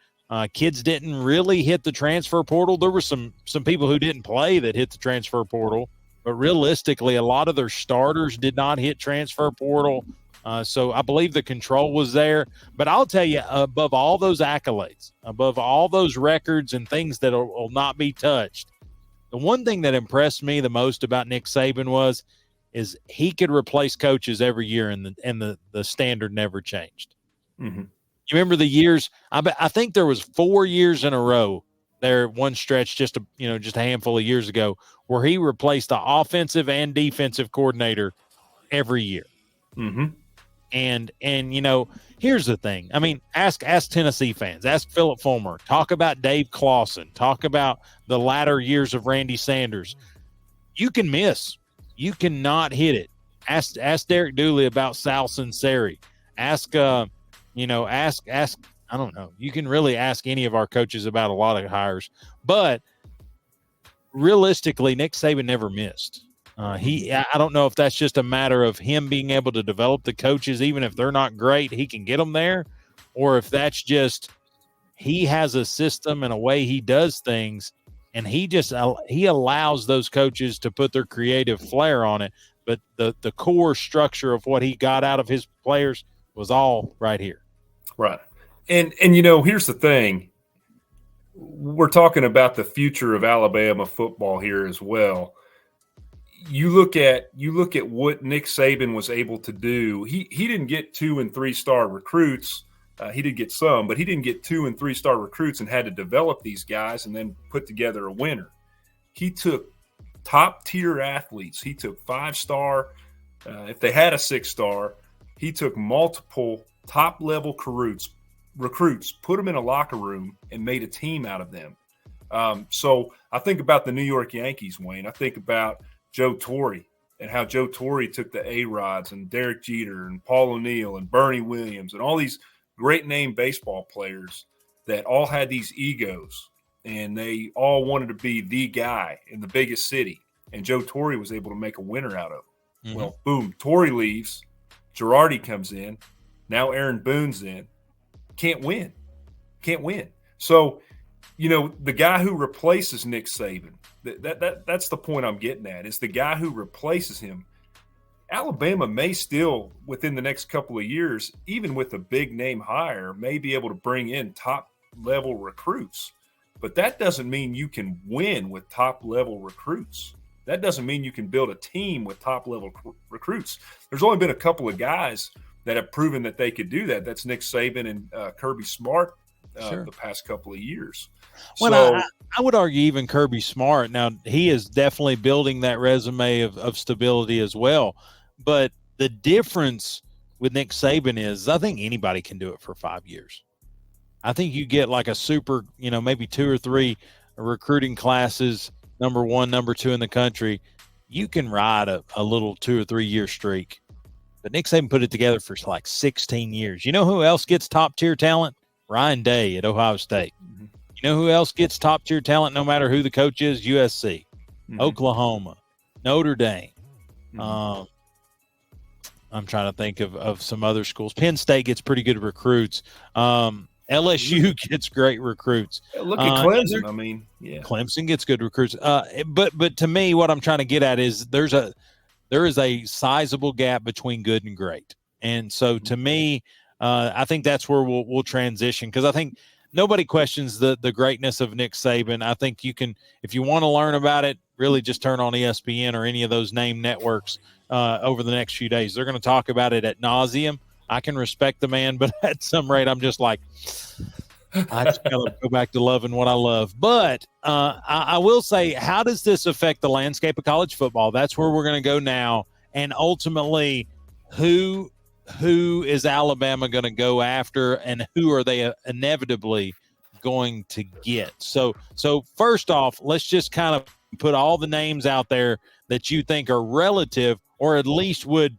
Kids didn't really hit the transfer portal. There were some people who didn't play that hit the transfer portal, but realistically, a lot of their starters did not hit transfer portal. So I believe the control was there. But I'll tell you, above all those accolades, above all those records and things that will not be touched, the one thing that impressed me the most about Nick Saban is he could replace coaches every year, and the standard never changed. Mm-hmm. You remember the years? I think there was 4 years in a row there, one stretch just a handful of years ago, where he replaced the offensive and defensive coordinator every year. Mm-hmm. And here's the thing. I mean, ask Tennessee fans, ask Philip Fulmer, talk about Dave Clawson, talk about the latter years of Randy Sanders. You can miss. You cannot hit it. Ask Derek Dooley about Sal Sunseri. Ask I don't know. You can really ask any of our coaches about a lot of hires, but realistically, Nick Saban never missed. I don't know if that's just a matter of him being able to develop the coaches, even if they're not great, he can get them there, or if that's just he has a system and a way he does things, and he allows those coaches to put their creative flair on it. But the core structure of what he got out of his players was all right here. Right. And here's the thing. We're talking about the future of Alabama football here as well. You look at what Nick Saban was able to do. He didn't get 2- and 3-star recruits. He did get some, but he didn't get 2- and 3-star recruits and had to develop these guys and then put together a winner. He took top-tier athletes. He took 5-star. If they had a 6-star, he took multiple top-level recruits, put them in a locker room, and made a team out of them. So I think about the New York Yankees, Wayne. I think about Joe Torre and how Joe Torre took the A-Rods and Derek Jeter and Paul O'Neill and Bernie Williams and all these great name baseball players that all had these egos, and they all wanted to be the guy in the biggest city. And Joe Torre was able to make a winner out of it. Mm-hmm. Well, boom, Torre leaves. Girardi comes in. Now Aaron Boone's in. Can't win. So, the guy who replaces Nick Saban, that's the point I'm getting at, is the guy who replaces him. Alabama may still, within the next couple of years, even with a big name hire, may be able to bring in top-level recruits. But that doesn't mean you can win with top-level recruits. That doesn't mean you can build a team with top-level recruits. There's only been a couple of guys that have proven that they could do that. That's Nick Saban and Kirby Smart the past couple of years. Well, so, I would argue even Kirby Smart. Now, he is definitely building that resume of stability as well. But the difference with Nick Saban is I think anybody can do it for 5 years. I think you get like a super, maybe 2 or 3 recruiting classes, number 1, number 2 in the country. You can ride a little 2 or 3 year streak. But Nick Saban put it together for like 16 years. You know who else gets top-tier talent? Ryan Day at Ohio State. Mm-hmm. You know who else gets top-tier talent no matter who the coach is? USC, Oklahoma, Notre Dame. I'm trying to think of some other schools. Penn State gets pretty good recruits. LSU gets great recruits. Look at Clemson. I mean, yeah. Clemson gets good recruits. But to me, what I'm trying to get at is there is a sizable gap between good and great. And so to me, I think that's where we'll transition, because I think nobody questions the greatness of Nick Saban. I think you can, if you want to learn about it, really just turn on ESPN or any of those name networks over the next few days. They're going to talk about it ad nauseum. I can respect the man, but at some rate, I'm just like, I just got to go back to loving what I love. But I will say, how does this affect the landscape of college football? That's where we're going to go now. And ultimately, who is Alabama going to go after, and who are they inevitably going to get? So first off, let's just kind of put all the names out there that you think are relative, or at least would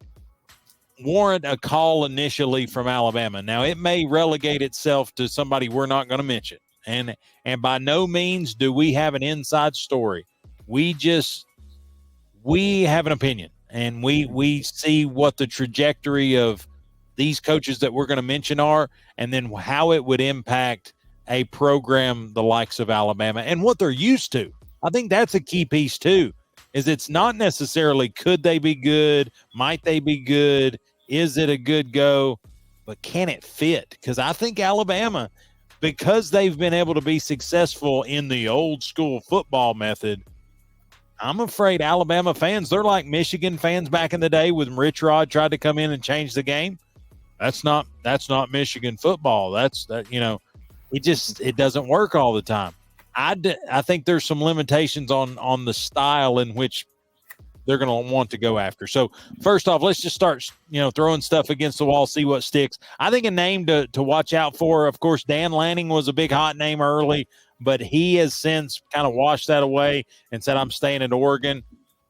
warrant a call initially from Alabama. Now, it may relegate itself to somebody we're not going to mention, And by no means do we have an inside story. We have an opinion, and we see what the trajectory of these coaches that we're going to mention are, and then how it would impact a program the likes of Alabama and what they're used to. I think that's a key piece too, is it's not necessarily could they be good, might they be good, is it a good go, but can it fit? Because I think Alabama, because they've been able to be successful in the old school football method, I'm afraid Alabama fans, they're like Michigan fans back in the day when Rich Rod tried to come in and change the game. That's not Michigan football. It doesn't work all the time. I think there's some limitations on the style in which they're going to want to go after. So first off, let's just start, throwing stuff against the wall, see what sticks. I think a name to watch out for, of course, Dan Lanning was a big hot name early, but he has since kind of washed that away and said, I'm staying at Oregon.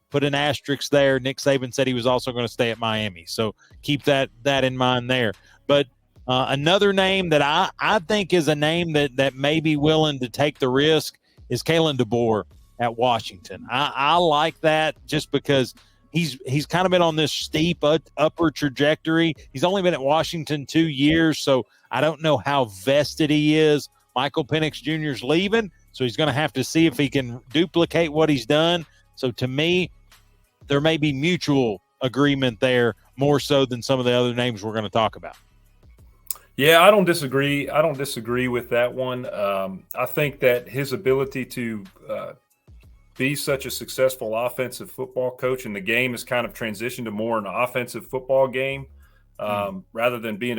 Put an asterisk there. Nick Saban said he was also going to stay at Miami. So keep that in mind there. But another name that I think is a name that may be willing to take the risk is Kalen DeBoer at Washington. I like that just because he's kind of been on this steep upward trajectory. He's only been at Washington 2 years, so I don't know how vested he is. Michael Penix Jr. is leaving, so he's going to have to see if he can duplicate what he's done. So to me, there may be mutual agreement there more so than some of the other names we're going to talk about. Yeah, I don't disagree. I don't disagree with that one. I think that his ability to be such a successful offensive football coach, and the game has kind of transitioned to more an offensive football game rather than being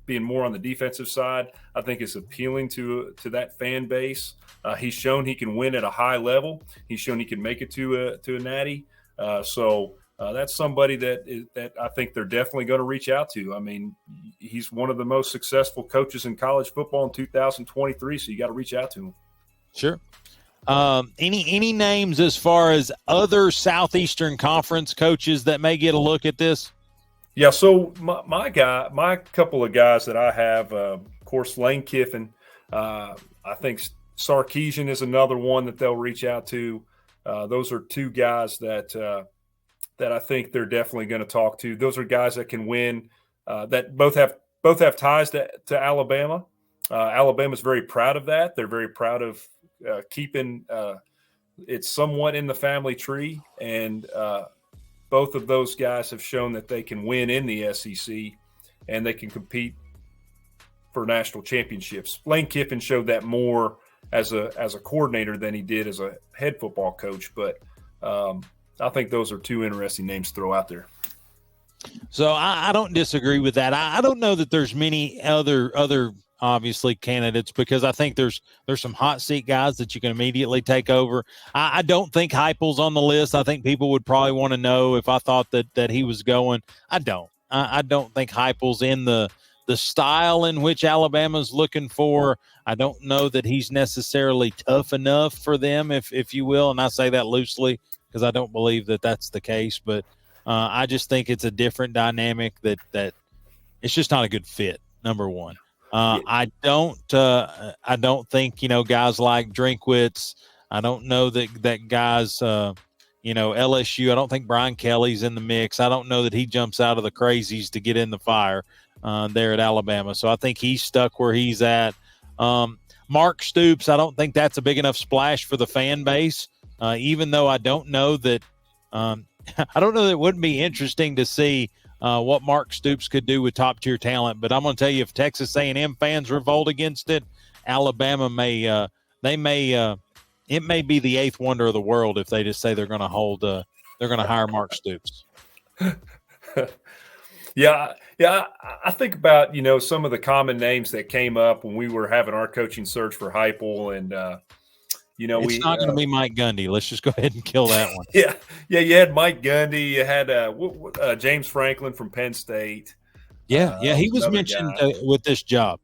being more on the defensive side, I think is appealing to that fan base. He's shown he can win at a high level. He's shown he can make it to a natty. So that's somebody that I think they're definitely going to reach out to. I mean, he's one of the most successful coaches in college football in 2023, so you got to reach out to him. Sure. Any names as far as other Southeastern Conference coaches that may get a look at this? Yeah, so my couple of guys that I have, of course, Lane Kiffin. I think Sarkisian is another one that they'll reach out to. Those are two guys that I think they're definitely going to talk to. Those are guys that can win. That both have ties to Alabama. Alabama's very proud of that. They're very proud of keeping it somewhat in the family tree, and both of those guys have shown that they can win in the SEC and they can compete for national championships. Lane Kiffin showed that more as a coordinator than he did as a head football coach, but I think those are two interesting names to throw out there. So I don't disagree with that. I don't know that there's many other obviously candidates, because I think there's some hot seat guys that you can immediately take over. I don't think Heupel's on the list. I think people would probably want to know if I thought that he was going. I don't. I don't think Heupel's in the style in which Alabama's looking for. I don't know that he's necessarily tough enough for them, if you will, and I say that loosely because I don't believe that that's the case. But I just think it's a different dynamic that it's just not a good fit. Number one. I don't think, guys like Drinkwitz, I don't know that guys, LSU, I don't think Brian Kelly's in the mix. I don't know that he jumps out of the crazies to get in the fire there at Alabama. So I think he's stuck where he's at. Mark Stoops, I don't think that's a big enough splash for the fan base, even though I don't know that it wouldn't be interesting to see what Mark Stoops could do with top-tier talent. But I'm going to tell you, if Texas A&M fans revolt against it, Alabama it may be the eighth wonder of the world if they just say they're going to hire Mark Stoops. Yeah. I think about, some of the common names that came up when we were having our coaching search for Heupel, and it's not going to be Mike Gundy. Let's just go ahead and kill that one. Yeah. You had Mike Gundy. You had James Franklin from Penn State. Yeah, he was mentioned with this job.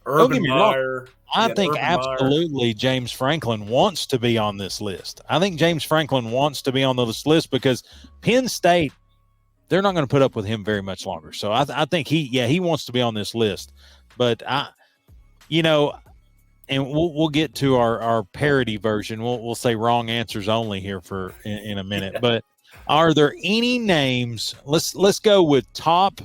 Urban Meyer. I think absolutely James Franklin wants to be on this list. I think James Franklin wants to be on this list because Penn State, they're not going to put up with him very much longer. So I think he wants to be on this list. But and we'll get to our parody version. We'll say wrong answers only here in a minute. Yeah. But are there any names? Let's go with top.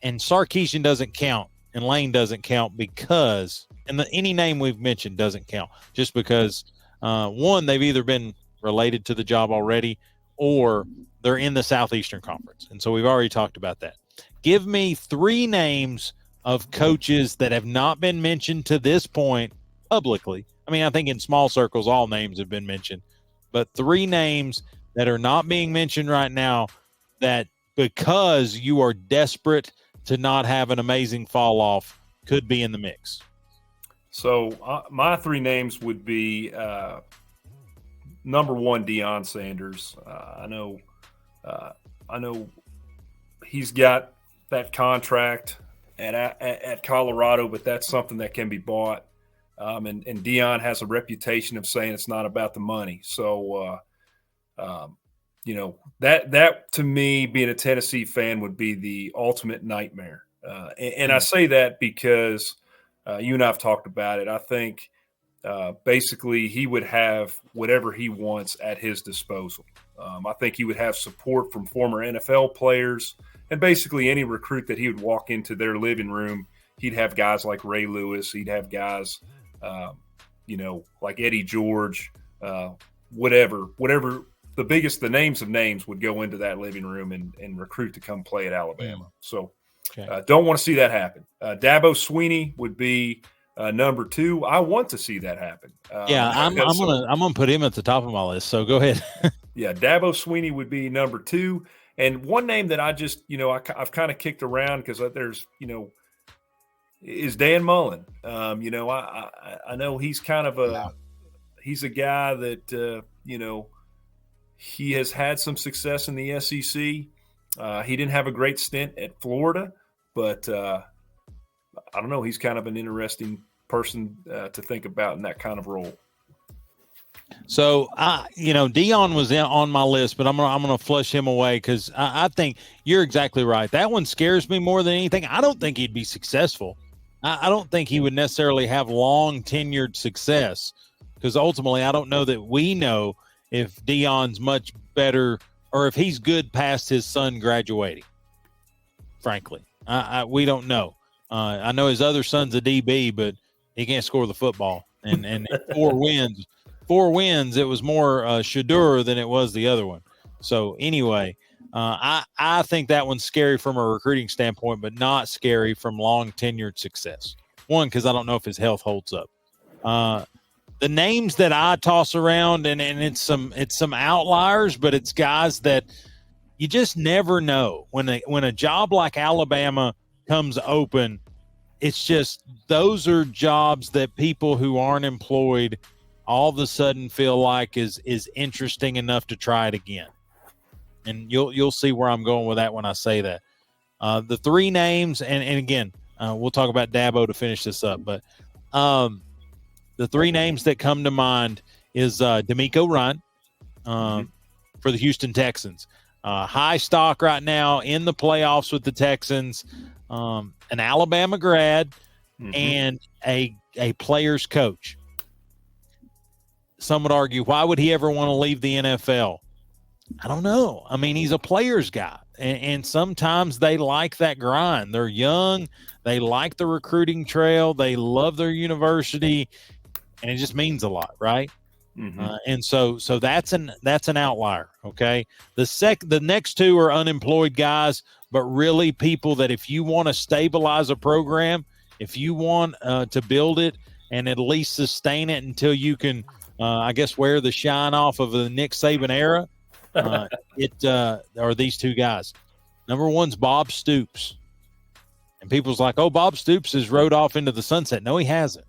And Sarkisian doesn't count, and Lane doesn't count because, and any name we've mentioned doesn't count, just because one, they've either been related to the job already, or they're in the Southeastern Conference, and so we've already talked about that. Give me 3 names of coaches that have not been mentioned to this point publicly. I mean, I think in small circles, all names have been mentioned, but 3 names that are not being mentioned right now that because you are desperate to not have an amazing fall off could be in the mix. So my 3 names would be number 1, Deion Sanders. I know he's got that contract at Colorado, but that's something that can be bought. And Deion has a reputation of saying it's not about the money. So, that to me, being a Tennessee fan, would be the ultimate nightmare. And I say that because you and I have talked about it. I think basically he would have whatever he wants at his disposal. I think he would have support from former NFL players, and basically any recruit that he would walk into their living room, he'd have guys like Ray Lewis. He'd have guys, like Eddie George, whatever. The names of names would go into that living room and recruit to come play at Alabama. So don't want to see that happen. Dabo Swinney would be number 2. I want to see that happen. I'm gonna put him at the top of my list. So go ahead. Yeah, Dabo Swinney would be number 2. And one name that I just, I've kind of kicked around because there's, is Dan Mullen. I know he's kind of he's a guy that, he has had some success in the SEC. He didn't have a great stint at Florida, but I don't know. He's kind of an interesting person to think about in that kind of role. So, Deion was on my list, but I'm gonna flush him away because I think you're exactly right. That one scares me more than anything. I don't think he'd be successful. I don't think he would necessarily have long tenured success because ultimately I don't know that we know if Deion's much better or if he's good past his son graduating. Frankly, we don't know. I know his other son's a DB, but he can't score the football. And 4 wins, it was more Shadur than it was the other one. So anyway, I think that one's scary from a recruiting standpoint, but not scary from long tenured success. One, because I don't know if his health holds up. The names that I toss around, and it's some outliers, but it's guys that you just never know. When a job like Alabama comes open, it's just those are jobs that people who aren't employed all of a sudden feel like is interesting enough to try it again. And you'll see where I'm going with that when I say that. The 3 names, and again, we'll talk about Dabo to finish this up, but the 3 names that come to mind is D'Amico Ryan for the Houston Texans. High stock right now in the playoffs with the Texans, an Alabama grad, and a player's coach. Some would argue, why would he ever want to leave the NFL? I don't know. I mean, he's a player's guy, and sometimes they like that grind. They're young. They like the recruiting trail. They love their university, and it just means a lot, right? And so that's an outlier. Okay. The next 2 are unemployed guys, but really people that if you want to stabilize a program, if you want to build it and at least sustain it until you can, I guess, wear the shine off of the Nick Saban era, it are these 2 guys. Number 1's Bob Stoops. And people's like, oh, Bob Stoops has rode off into the sunset. No, he hasn't.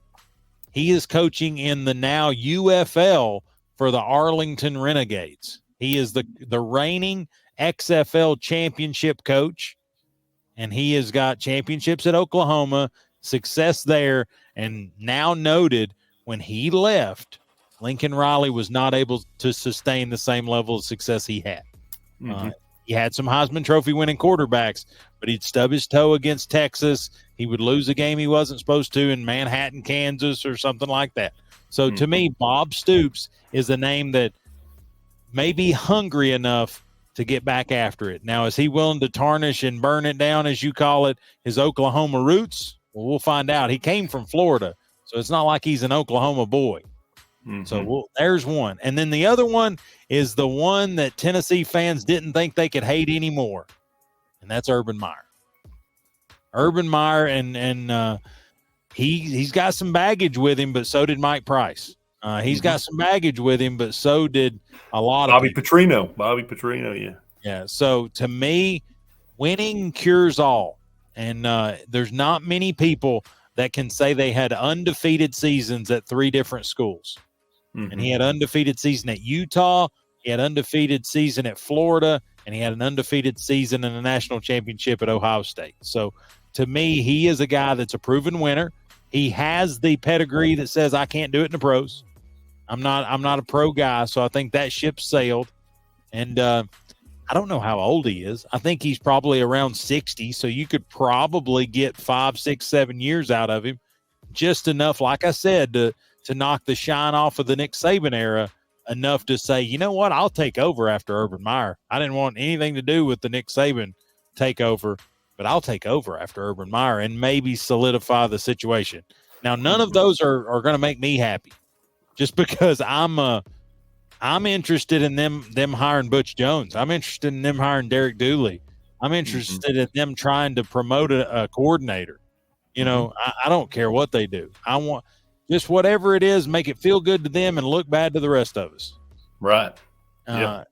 He is coaching in the now UFL for the Arlington Renegades. He is the reigning XFL championship coach, and he has got championships at Oklahoma, success there, and now noted when he left, Lincoln Riley was not able to sustain the same level of success he had. He had some Heisman Trophy winning quarterbacks, but he'd stub his toe against Texas. He would lose a game he wasn't supposed to in Manhattan, Kansas, or something like that. So to me, Bob Stoops is a name that may be hungry enough to get back after it. Now, is he willing to tarnish and burn it down, as you call it, his Oklahoma roots? Well, we'll find out. He came from Florida, so it's not like he's an Oklahoma boy. So there's one. And then the other one is the one that Tennessee fans didn't think they could hate anymore, and that's Urban Meyer. Urban Meyer, and he's got some baggage with him, but so did Mike Price. He's got some baggage with him, but so did a lot of Bobby Petrino, yeah. Yeah, so to me, winning cures all. And there's not many people that can say they had undefeated seasons at 3 different schools. And he had undefeated season at Utah, he had undefeated season at Florida, and he had an undefeated season in the national championship at Ohio State. So to me, he is a guy that's a proven winner. He has the pedigree that says I can't do it in the pros. I'm not a pro guy, so I think that ship sailed. And I don't know how old he is. I think he's probably around 60, so you could probably get 5, 6, 7 years out of him, just enough, like I said, to knock the shine off of the Nick Saban era, enough to say, you know what, I'll take over after Urban Meyer. I didn't want anything to do with the Nick Saban takeover, but I'll take over after Urban Meyer and maybe solidify the situation. Now, none of those are going to make me happy, just because I'm interested in them hiring Butch Jones. I'm interested in them hiring Derek Dooley. I'm interested in them trying to promote a coordinator. You know, I don't care what they do. I want just whatever it is, make it feel good to them and look bad to the rest of us. Right.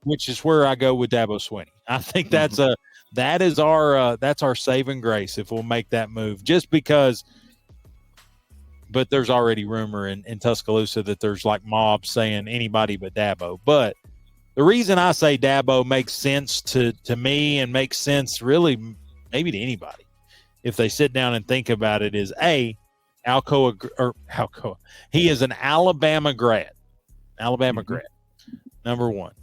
Which is where I go with Dabo Swinney. I think that's our saving grace if we'll make that move, just because. But there's already rumor in Tuscaloosa that there's like mobs saying anybody but Dabo. But the reason I say Dabo makes sense to me and makes sense really maybe to anybody if they sit down and think about it is Alcoa. He is an Alabama grad. Number one.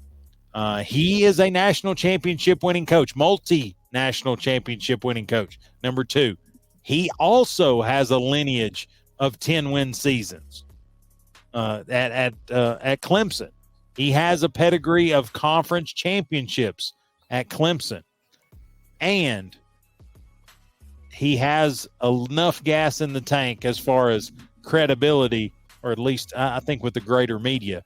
He is a national championship winning coach, multi-national championship winning coach. Number 2, he also has a lineage of 10-win seasons at Clemson. He has a pedigree of conference championships at Clemson. And he has enough gas in the tank as far as credibility, or at least I think with the greater media,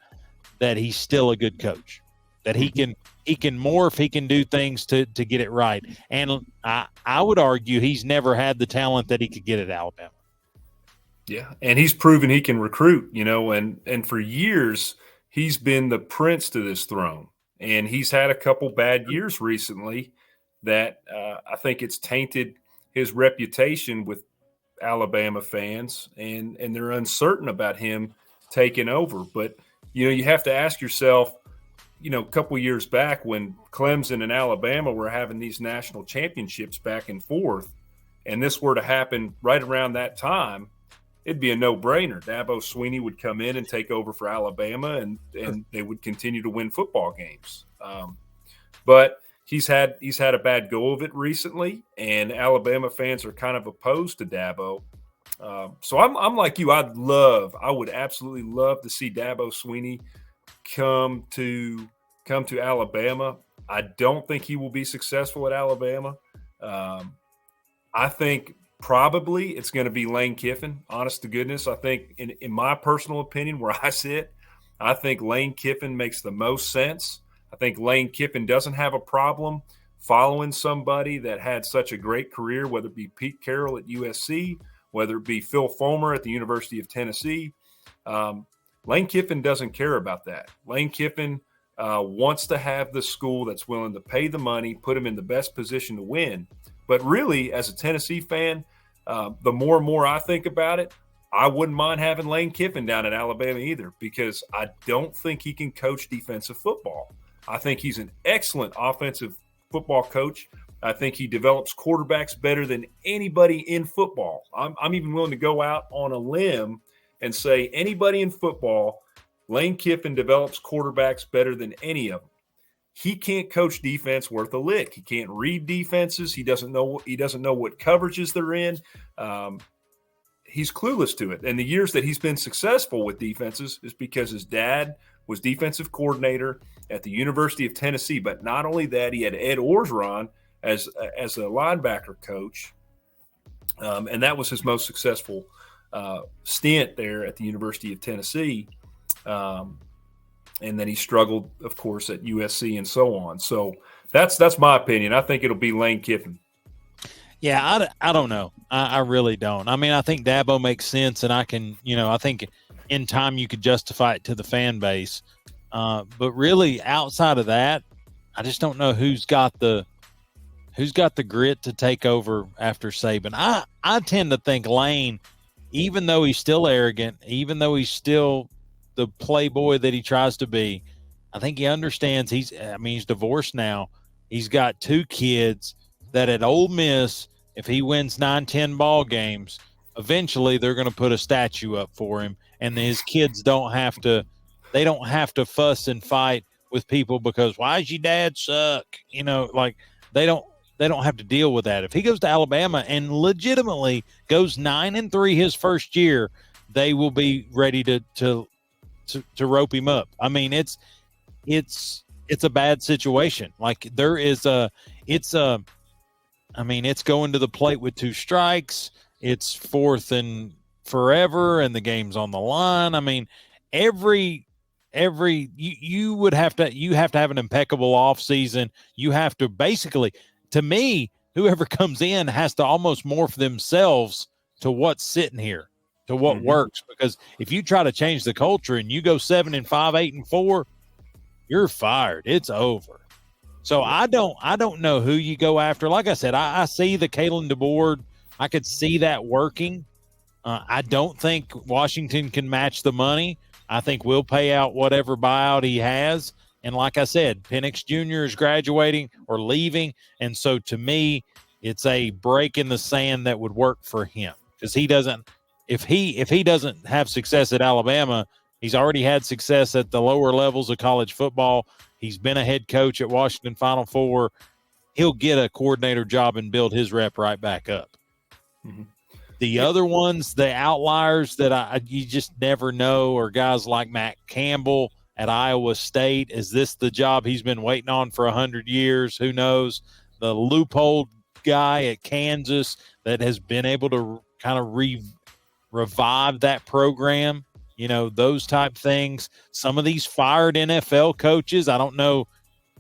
that he's still a good coach, that he can morph, he can do things to get it right. And I would argue he's never had the talent that he could get at Alabama. Yeah, and he's proven he can recruit, you know, and for years he's been the prince to this throne. And he's had a couple bad years recently that I think it's tainted his reputation with Alabama fans, and they're uncertain about him taking over. But, you know, you have to ask yourself, you know, a couple years back when Clemson and Alabama were having these national championships back and forth, and this were to happen right around that time, it'd be a no-brainer. Dabo Swinney would come in and take over for Alabama, and they would continue to win football games. But he's had a bad go of it recently, and Alabama fans are kind of opposed to Dabo. So I'm like you. I would absolutely love to see Dabo Swinney come to Alabama. I don't think he will be successful at Alabama. I think probably it's going to be Lane Kiffin, honest to goodness. I think, in my personal opinion, where I sit, I think Lane Kiffin makes the most sense. I think Lane Kiffin doesn't have a problem following somebody that had such a great career, whether it be Pete Carroll at USC, whether it be Phil Fulmer at the University of Tennessee. Lane Kiffin doesn't care about that. Lane Kiffin wants to have the school that's willing to pay the money, put him in the best position to win. But really, as a Tennessee fan, the more and more I think about it, I wouldn't mind having Lane Kiffin down at Alabama either, because I don't think he can coach defensive football. I think he's an excellent offensive football coach. I think he develops quarterbacks better than anybody in football. I'm even willing to go out on a limb and say anybody in football, Lane Kiffin develops quarterbacks better than any of them. he can't coach defense worth a lick. He can't read defenses. He doesn't know what coverages they're in. He's clueless to it. And the years that he's been successful with defenses is because his dad was defensive coordinator at the University of Tennessee. But not only that, he had Ed Orgeron as a linebacker coach, and that was his most successful stint there at the University of Tennessee. And then he struggled, of course, at USC and so on. So that's my opinion. I think it'll be Lane Kiffin. Yeah, I don't know. I really don't. I mean, I think Dabo makes sense, and I think in time you could justify it to the fan base. But really, outside of that, I just don't know who's got the grit to take over after Saban. I tend to think Lane, even though he's still arrogant, even though he's still the playboy that he tries to be, I think he understands he's divorced now. He's got 2 kids that at Ole Miss, if he wins 9-10 ball games, eventually they're going to put a statue up for him, and his kids don't have to fuss and fight with people because why does your dad suck? They don't have to deal with that. If he goes to Alabama and legitimately goes 9-3 his first year, they will be ready to rope him up. I mean, it's a bad situation. Like it's going to the plate with 2 strikes. It's 4th and forever, and the game's on the line. I mean, you have to have an impeccable off season. You have to basically, to me, whoever comes in has to almost morph themselves to what's sitting here, to what works. Because if you try to change the culture and you go 7-5, 8-4, you're fired. It's over. So I don't know who you go after. Like I said, I see the Kalen DeBoer. I could see that working. I don't think Washington can match the money. I think we'll pay out whatever buyout he has. And like I said, Penix Jr. is graduating or leaving. And so to me, it's a break in the sand that would work for him. Because if he doesn't have success at Alabama, he's already had success at the lower levels of college football. He's been a head coach at Washington Final Four. He'll get a coordinator job and build his rep right back up. Mm-hmm. The other ones, the outliers that you just never know, are guys like Matt Campbell at Iowa State. Is this the job he's been waiting on for 100 years? Who knows? The loophole guy at Kansas that has been able to kind of revive that program. Those type things. Some of these fired NFL coaches, I don't know,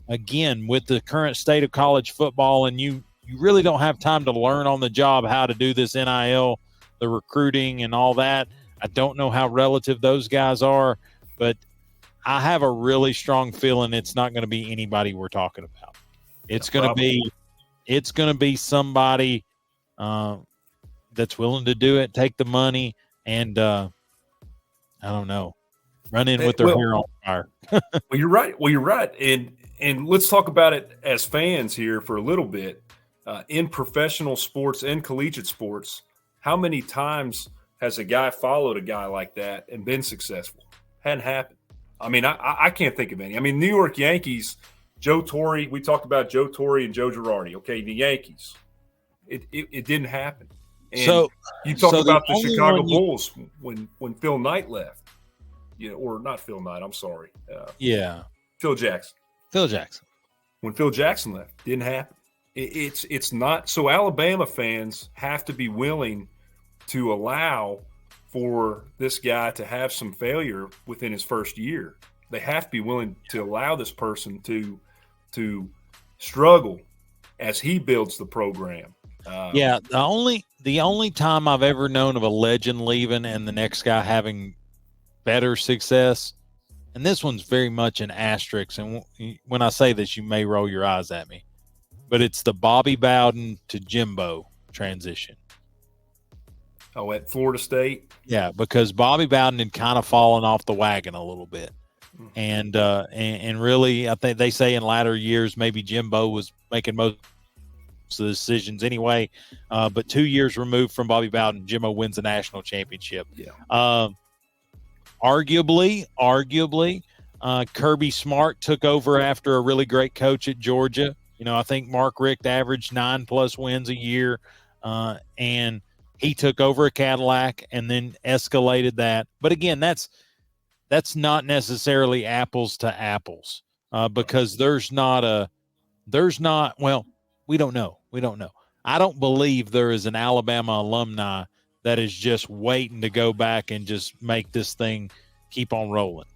again, with the current state of college football, and you really don't have time to learn on the job how to do this NIL, the recruiting and all that. I don't know how relative those guys are, but I have a really strong feeling it's not going to be anybody we're talking about. It's going to be somebody that's willing to do it, take the money, and I don't know, run in with their hair on fire. Well, you're right. And let's talk about it as fans here for a little bit. In professional sports and collegiate sports, how many times has a guy followed a guy like that and been successful? Hadn't happened. I mean, I can't think of any. I mean, New York Yankees, Joe Torre, we talked about Joe Torre and Joe Girardi. Okay, the Yankees, it didn't happen. And so you talk about the Chicago Bulls when Phil Knight left, or not Phil Knight. I'm sorry. Phil Jackson. When Phil Jackson left, didn't happen. It's not. So Alabama fans have to be willing to allow for this guy to have some failure within his first year. They have to be willing to allow this person to struggle as he builds the program. The only time I've ever known of a legend leaving and the next guy having better success, and this one's very much an asterisk, and when I say this, you may roll your eyes at me, but it's the Bobby Bowden to Jimbo transition. Oh, at Florida State? Yeah, because Bobby Bowden had kind of fallen off the wagon a little bit. And really, I think they say in latter years, maybe Jimbo was making most of the decisions anyway. But 2 years removed from Bobby Bowden, Jimbo wins the national championship. Yeah. Arguably, Kirby Smart took over after a really great coach at Georgia. I think Mark Richt averaged 9+ wins a year, and he took over a Cadillac and then escalated that. But again, that's not necessarily apples to apples, because well, we don't know. I don't believe there is an Alabama alumni that is just waiting to go back and just make this thing keep on rolling.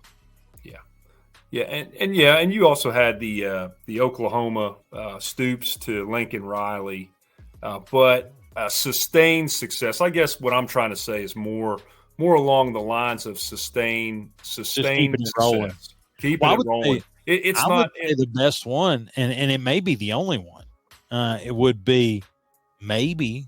Yeah, and you also had the Oklahoma Stoops to Lincoln Riley, but sustained success. I guess what I'm trying to say is more along the lines of sustained success. Keeping it rolling. It's not the best one, and it may be the only one. It would be maybe.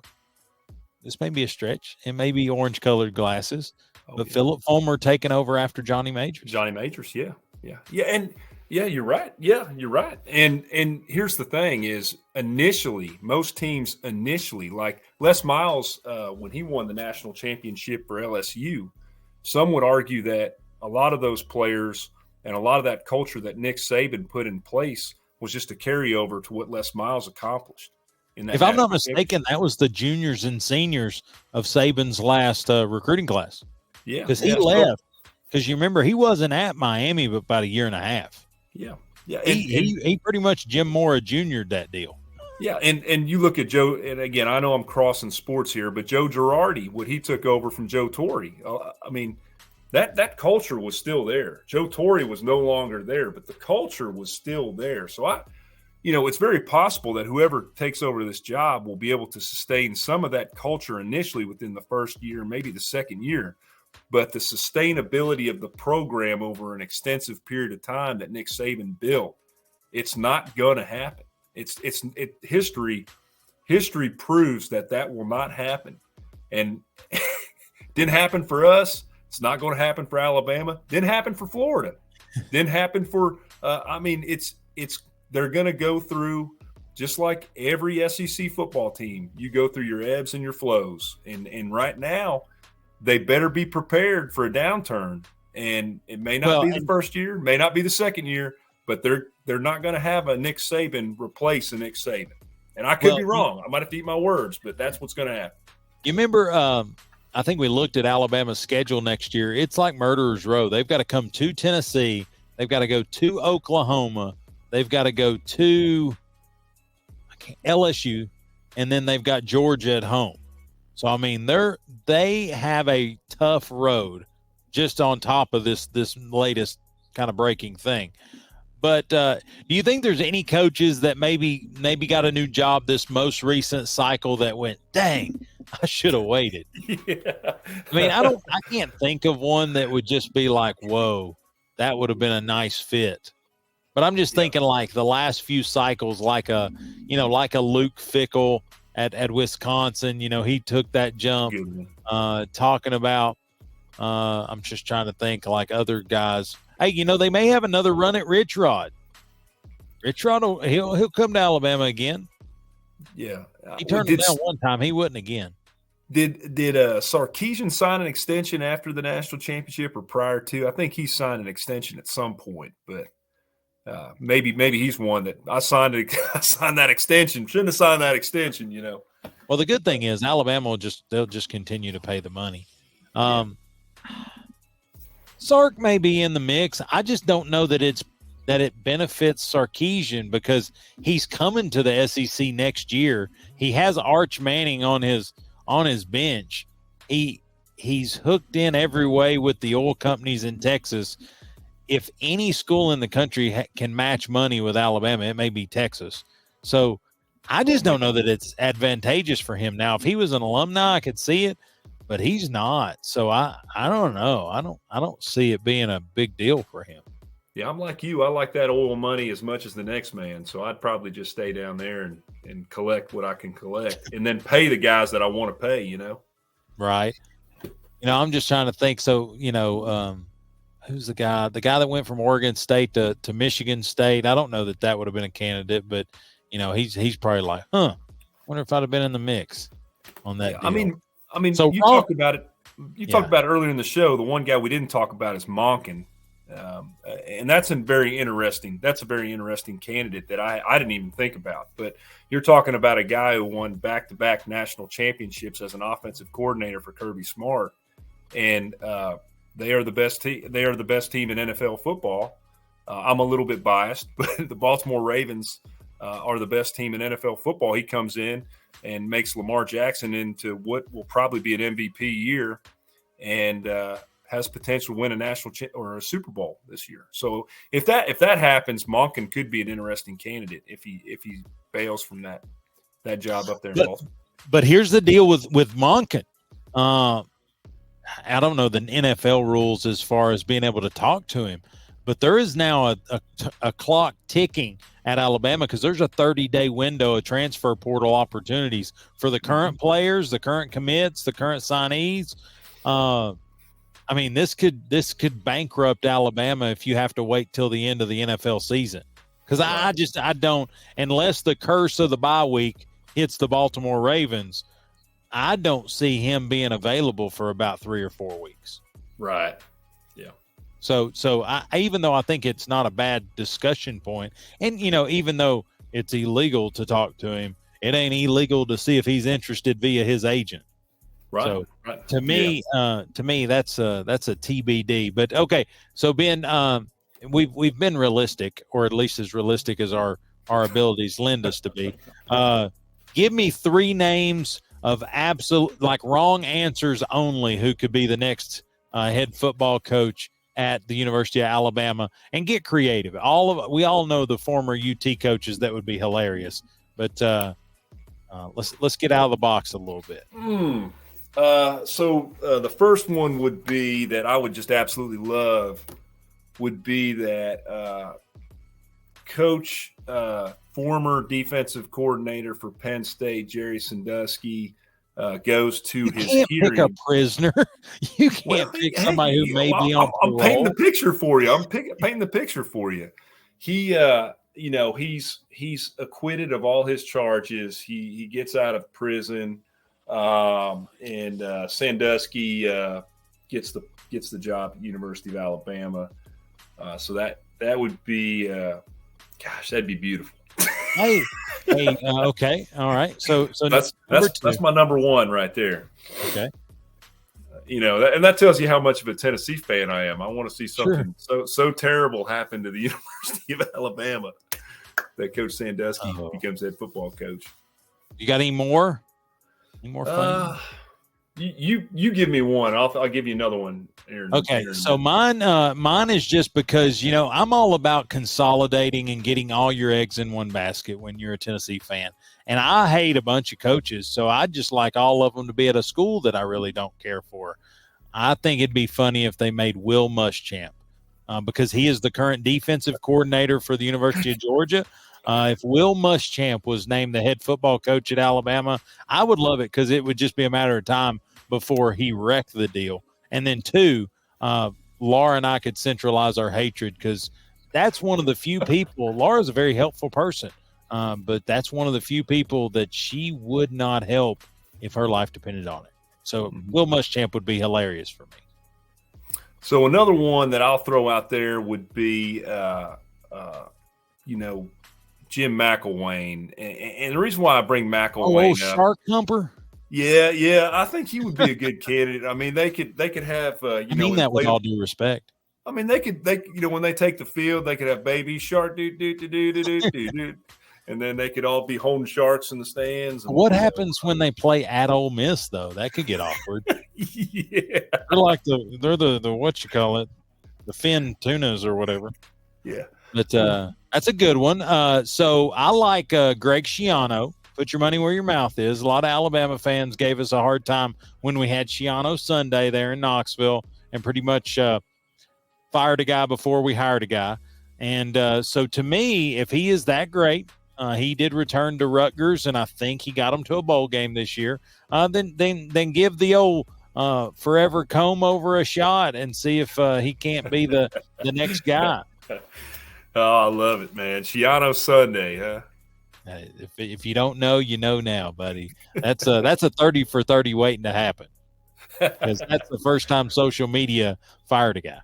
This may be a stretch. It may be orange-colored glasses, but Philip Fulmer taking over after Johnny Majors. And you're right. Yeah, you're right. And here's the thing: is most teams initially, like Les Miles, when he won the national championship for LSU, some would argue that a lot of those players and a lot of that culture that Nick Saban put in place was just a carryover to what Les Miles accomplished. If I'm not mistaken, that was the juniors and seniors of Saban's last recruiting class. Yeah, because he left. Because you remember, he wasn't at Miami but about a year and a half. Yeah. He pretty much Jim Mora Jr.'d that deal. Yeah, and you look at Joe, and again, I know I'm crossing sports here, but Joe Girardi, what he took over from Joe Torre, I mean, that culture was still there. Joe Torre was no longer there, but the culture was still there. So it's very possible that whoever takes over this job will be able to sustain some of that culture initially within the first year, maybe the second year. But the sustainability of the program over an extensive period of time that Nick Saban built, it's not going to happen. History proves that will not happen, and didn't happen for us. It's not going to happen for Alabama. Didn't happen for Florida. Didn't happen for. They're going to go through, just like every SEC football team. You go through your ebbs and your flows, and right now, they better be prepared for a downturn. And it may not be the first year, may not be the second year, but they're not going to have a Nick Saban replace a Nick Saban. And I could be wrong. I might have to eat my words, but that's what's going to happen. You remember, I think we looked at Alabama's schedule next year. It's like Murderer's Row. They've got to come to Tennessee. They've got to go to Oklahoma. They've got to go to LSU, and then they've got Georgia at home. So, I mean, they have a tough road just on top of this latest kind of breaking thing. But do you think there's any coaches that maybe got a new job this most recent cycle that went, dang, I should have waited? Yeah. I mean, I can't think of one that would just be like, whoa, that would have been a nice fit. But I'm just thinking like the last few cycles, like a Luke Fickell at Wisconsin, he took that jump. Talking about, I'm just trying to think like other guys. Hey, they may have another run at Rich Rod. Rich Rod, he'll come to Alabama again. Yeah, he turned it down one time. He wouldn't again. Did Sarkisian sign an extension after the national championship or prior to? I think he signed an extension at some point, but maybe he's one that I signed that extension. Shouldn't have signed that extension, Well, the good thing is Alabama they'll just continue to pay the money. Sark may be in the mix. I just don't know that it benefits Sarkisian because he's coming to the SEC next year. He has Arch Manning on his bench. He's hooked in every way with the oil companies in Texas. If any school in the country can match money with Alabama, it may be Texas. So I just don't know that it's advantageous for him. Now, if he was an alumni, I could see it, but he's not. So I don't know. I don't see it being a big deal for him. Yeah, I'm like you. I like that oil money as much as the next man. So I'd probably just stay down there and collect what I can collect and then pay the guys that I want to pay, Right. I'm just trying to think. So, who's the guy? The guy that went from Oregon State to Michigan State. I don't know that would have been a candidate, but he's probably like, wonder if I'd have been in the mix on that. Yeah, deal. I mean, so you talked about it. You talked about it earlier in the show. The one guy we didn't talk about is Monken. And that's a very interesting candidate that I didn't even think about. But you're talking about a guy who won back-to-back national championships as an offensive coordinator for Kirby Smart, and they are the best team. They are the best team in NFL football. I'm a little bit biased, but the Baltimore Ravens are the best team in NFL football. He comes in and makes Lamar Jackson into what will probably be an MVP year, and has potential to win a national or a Super Bowl this year. So if that happens, Monken could be an interesting candidate if he bails from that job up there in Baltimore. But here's the deal with Monken. I don't know the NFL rules as far as being able to talk to him, but there is now a clock ticking at Alabama because there's a 30-day window of transfer portal opportunities for the current players, the current commits, the current signees. I mean, this could bankrupt Alabama if you have to wait till the end of the NFL season. Because I don't, unless the curse of the bye week hits the Baltimore Ravens, I don't see him being available for about 3 or 4 weeks. Right. Yeah. So I, even though I think it's not a bad discussion point, and even though it's illegal to talk to him, it ain't illegal to see if he's interested via his agent. Right. So to me, that's a TBD. But okay, so Ben, we've been realistic, or at least as realistic as our abilities lend us to be. Give me 3 names of absolute, like, wrong answers only, who could be the next head football coach at the University of Alabama, and get creative. We all know the former UT coaches that would be hilarious, but let's get out of the box a little bit. So the first one would be that I would just absolutely love would be that coach, former defensive coordinator for Penn State, Jerry Sandusky, goes to his hearing. You can't pick a prisoner. You can't pick somebody who may be on parole. I'm painting the picture for you. I'm painting the picture for you. He, he's acquitted of all his charges. He gets out of prison. And Sandusky gets the job at University of Alabama. So that would be, that'd be beautiful. Hey, okay, all right. So that's my number one right there. Okay. And that tells you how much of a Tennessee fan I am. I want to see something so terrible happen to the University of Alabama that Coach Sandusky becomes head football coach. You got any more? Any more fun? You give me one. I'll give you another one. Okay, so mine is just because I'm all about consolidating and getting all your eggs in one basket when you're a Tennessee fan, and I hate a bunch of coaches, so I just like all of them to be at a school that I really don't care for. I think it'd be funny if they made Will Muschamp, because he is the current defensive coordinator for the University of Georgia. If Will Muschamp was named the head football coach at Alabama, I would love it because it would just be a matter of time before he wrecked the deal. And then 2, Laura and I could centralize our hatred because that's one of the few people. Laura's a very helpful person, but that's one of the few people that she would not help if her life depended on it. So Will Muschamp would be hilarious for me. So another one that I'll throw out there would be, Jim McElwain, and the reason why I bring McElwain up, Shark Humper. Yeah, I think he would be a good candidate. I mean, they could have. I mean that with all due respect. I mean, they when they take the field, they could have baby shark do, and then they could all be holding sharks in the stands. And, what happens when they play at Ole Miss though? That could get awkward. Yeah, they're like the what you call it, the fin tunas or whatever. Yeah. But that's a good one. So I like Greg Schiano. Put your money where your mouth is. A lot of Alabama fans gave us a hard time when we had Schiano Sunday there in Knoxville and pretty much fired a guy before we hired a guy. And so to me, if he is that great, he did return to Rutgers, and I think he got him to a bowl game this year. Then give the old forever comb over a shot and see if he can't be the next guy. Oh, I love it, man. Schiano Sunday, huh? If you don't know, you know now, buddy. That's a 30 for 30 waiting to happen, because that's the first time social media fired a guy.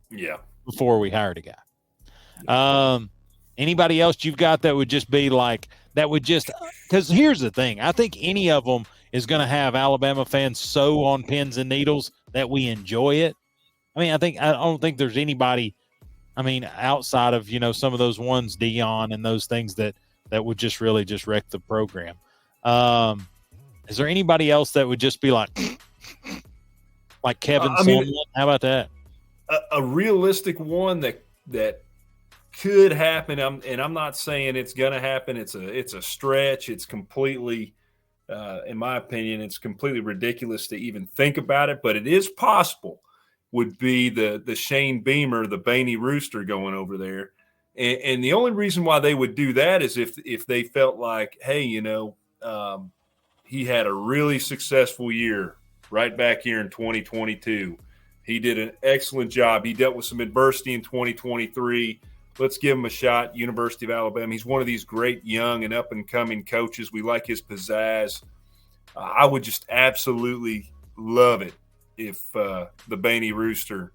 Yeah, before we hired a guy. Anybody else you've got that would just be like that would just because here's the thing. I think any of them is going to have Alabama fans so on pins and needles that we enjoy it. I mean, I don't think there's anybody. I mean, outside of some of those ones, Dion and those things that would just really just wreck the program. Is there anybody else that would just be like Kevin Sumlin? How about that? A realistic one that could happen. I'm not saying it's going to happen. It's a stretch. It's completely, in my opinion, it's completely ridiculous to even think about it. But it is possible. Would be the Shane Beamer, the Baney Rooster going over there, and the only reason why they would do that is if they felt like, hey, he had a really successful year right back here in 2022. He did an excellent job. He dealt with some adversity in 2023. Let's give him a shot. University of Alabama. He's one of these great young and up-and-coming coaches. We like his pizzazz. I would just absolutely love it if the Baney Rooster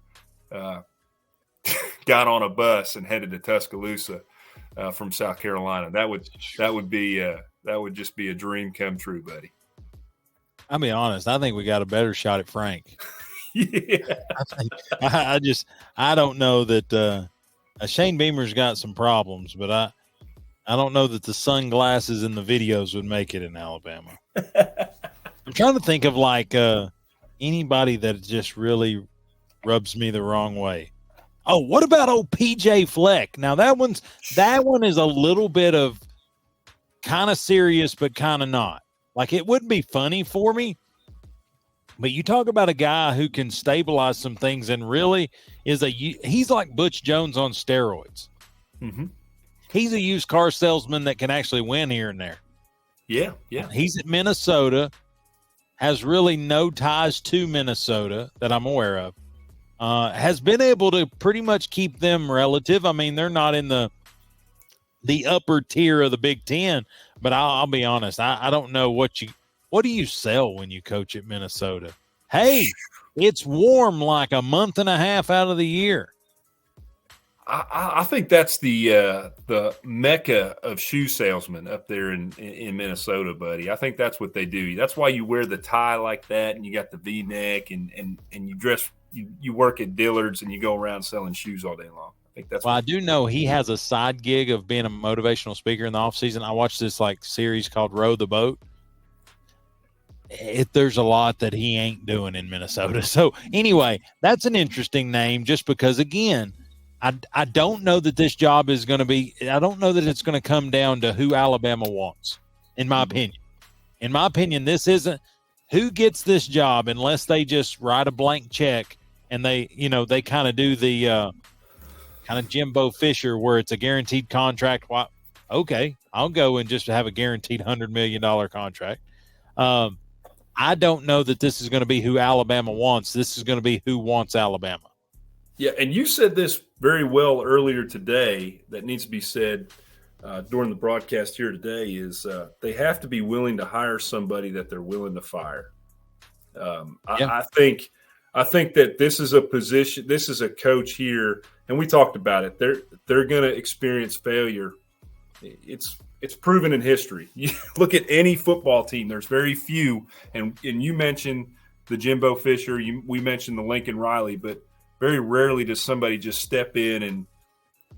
got on a bus and headed to Tuscaloosa from South Carolina. That would just be a dream come true, buddy. I'll be honest. I think we got a better shot at Frank. Yeah. I don't know that Shane Beamer's got some problems, but I don't know that the sunglasses in the videos would make it in Alabama. I'm trying to think of anybody that just really rubs me the wrong way. Oh, what about old PJ Fleck? Now that one is a little bit of kind of serious, but kind of not. It would be funny for me, but you talk about a guy who can stabilize some things and really he's like Butch Jones on steroids. Mm-hmm. He's a used car salesman that can actually win here and there. Yeah. He's at Minnesota, has really no ties to Minnesota that I'm aware of. Has been able to pretty much keep them relative. I mean, they're not in the upper tier of the Big Ten, but I'll be honest. I don't know what do you sell when you coach at Minnesota? Hey, it's warm like a month and a half out of the year. I think that's the mecca of shoe salesmen up there in Minnesota, buddy. I think that's what they do. That's why you wear the tie like that, and you got the V-neck, and you dress. You work at Dillard's, and you go around selling shoes all day long. I think that's. Well, I do know he has a side gig of being a motivational speaker in the off season. I watched this series called Row the Boat. There's a lot that he ain't doing in Minnesota. So anyway, that's an interesting name just because, again, I don't know that this job is going to be – I don't know that it's going to come down to who Alabama wants, in my opinion. In my opinion, this isn't – who gets this job unless they just write a blank check and they kind of do the kind of Jimbo Fisher where it's a guaranteed contract. Well, okay, I'll go and just have a guaranteed $100 million contract. I don't know that this is going to be who Alabama wants. This is going to be who wants Alabama. Yeah, and you said this very well earlier today that needs to be said during the broadcast here today is they have to be willing to hire somebody that they're willing to fire. I think that this is a position, this is a coach here, and we talked about it. They're going to experience failure. It's proven in history. You look at any football team, there's very few, and you mentioned the Jimbo Fisher, we mentioned the Lincoln Riley, but very rarely does somebody just step in and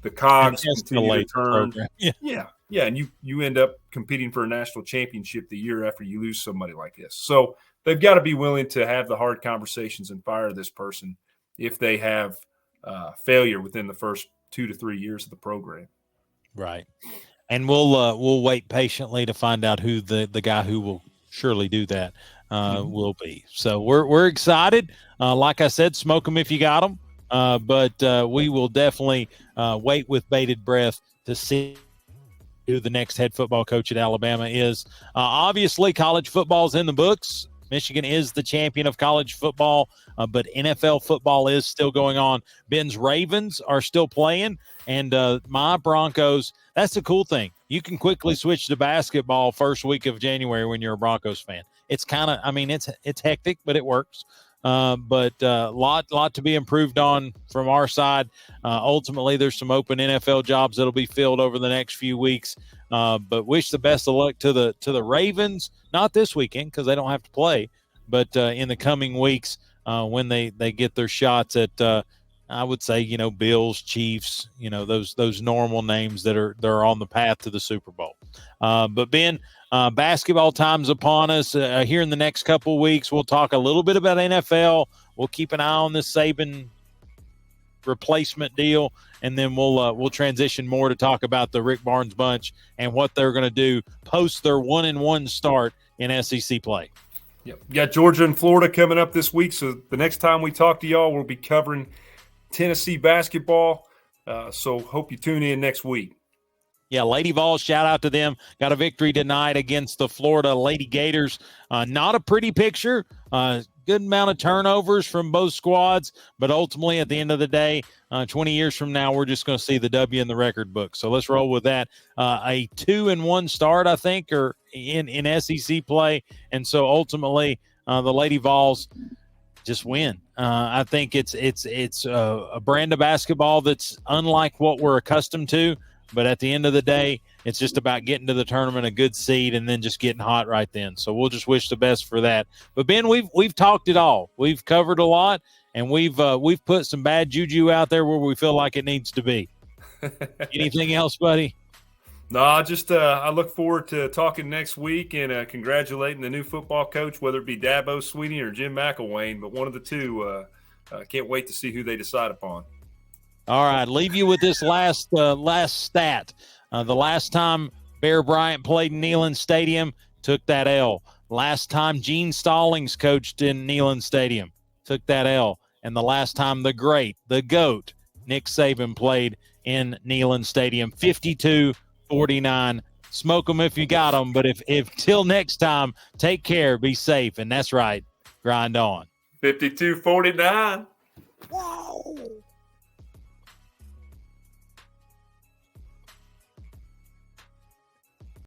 the cogs continue to turn. Yeah, and you end up competing for a national championship the year after you lose somebody like this. So they've got to be willing to have the hard conversations and fire this person if they have failure within the first 2 to 3 years of the program. Right. And we'll wait patiently to find out who the guy who will surely do that will be. So we're excited. Like I said, smoke them if you got them. But we will definitely wait with bated breath to see who the next head football coach at Alabama is. Obviously, college football is in the books. Michigan is the champion of college football, but NFL football is still going on. Ben's Ravens are still playing, and my Broncos, that's the cool thing. You can quickly switch to basketball first week of January when you're a Broncos fan. It's kind of, I mean, it's hectic, but it works. but lot to be improved on from our side. Ultimately, there's some open NFL jobs that'll be filled over the next few weeks. But wish the best of luck to the Ravens, not this weekend because they don't have to play, but in the coming weeks when they get their shots at I would say, Bills, Chiefs, those normal names that are on the path to the Super Bowl. But Ben, basketball time's upon us. Here in the next couple of weeks, we'll talk a little bit about NFL. We'll keep an eye on this Saban replacement deal, and then we'll transition more to talk about the Rick Barnes bunch and what they're going to do post their 1-1 start in SEC play. Yep. We got Georgia and Florida coming up this week, so the next time we talk to y'all, we'll be covering Tennessee basketball. So hope you tune in next week. Yeah, Lady Vols, shout out to them. Got a victory tonight against the Florida Lady Gators. Not a pretty picture. Good amount of turnovers from both squads, but ultimately at the end of the day, 20 years from now, we're just going to see the W in the record book. So let's roll with that. A 2-1 start, I think, or in SEC play. And so ultimately, the Lady Vols just win. I think it's a brand of basketball that's unlike what we're accustomed to. But at the end of the day, it's just about getting to the tournament, a good seed, and then just getting hot right then. So we'll just wish the best for that. But Ben, we've talked it all. We've covered a lot, and we've put some bad juju out there where we feel like it needs to be. Anything else, buddy? No, I look forward to talking next week and congratulating the new football coach, whether it be Dabo Swinney or Jim McElwain, but one of the two. Can't wait to see who they decide upon. All right, leave you with this last stat. The last time Bear Bryant played in Neyland Stadium, took that L. Last time Gene Stallings coached in Neyland Stadium, took that L. And the last time the great, the GOAT, Nick Saban played in Neyland Stadium, 52-49. Smoke them if you got them, but if till next time, take care, be safe, and that's right, grind on. 52-49.